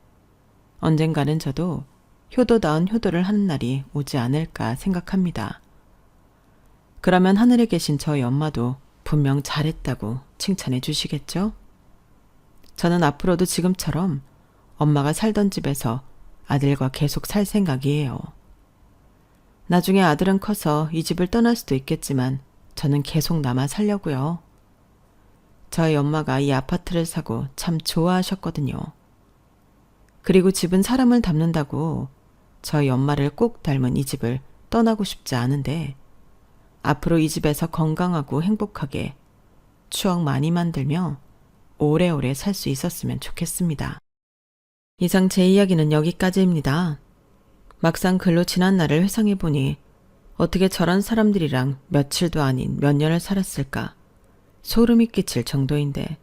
언젠가는 저도 효도다운 효도를 하는 날이 오지 않을까 생각합니다. 그러면 하늘에 계신 저희 엄마도 분명 잘했다고 칭찬해 주시겠죠? 저는 앞으로도 지금처럼 엄마가 살던 집에서 아들과 계속 살 생각이에요. 나중에 아들은 커서 이 집을 떠날 수도 있겠지만 저는 계속 남아 살려고요. 저희 엄마가 이 아파트를 사고 참 좋아하셨거든요. 그리고 집은 사람을 닮는다고 저희 엄마를 꼭 닮은 이 집을 떠나고 싶지 않은데 앞으로 이 집에서 건강하고 행복하게 추억 많이 만들며 오래오래 살 수 있었으면 좋겠습니다. 이상 제 이야기는 여기까지입니다. 막상 글로 지난 날을 회상해보니 어떻게 저런 사람들이랑 며칠도 아닌 몇 년을 살았을까 소름이 끼칠 정도인데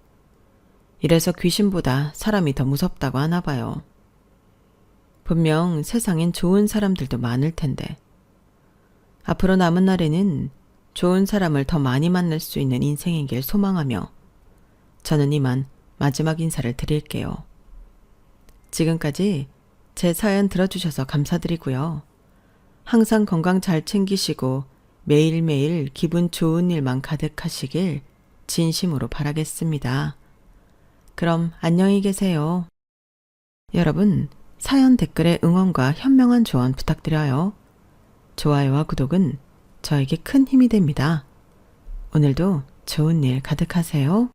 이래서 귀신보다 사람이 더 무섭다고 하나 봐요. 분명 세상엔 좋은 사람들도 많을 텐데 앞으로 남은 날에는 좋은 사람을 더 많이 만날 수 있는 인생이길 소망하며 저는 이만 마지막 인사를 드릴게요. 지금까지 제 사연 들어주셔서 감사드리고요. 항상 건강 잘 챙기시고 매일매일 기분 좋은 일만 가득하시길 진심으로 바라겠습니다. 그럼 안녕히 계세요. 여러분, 사연 댓글에 응원과 현명한 조언 부탁드려요. 좋아요와 구독은 저에게 큰 힘이 됩니다. 오늘도 좋은 일 가득하세요.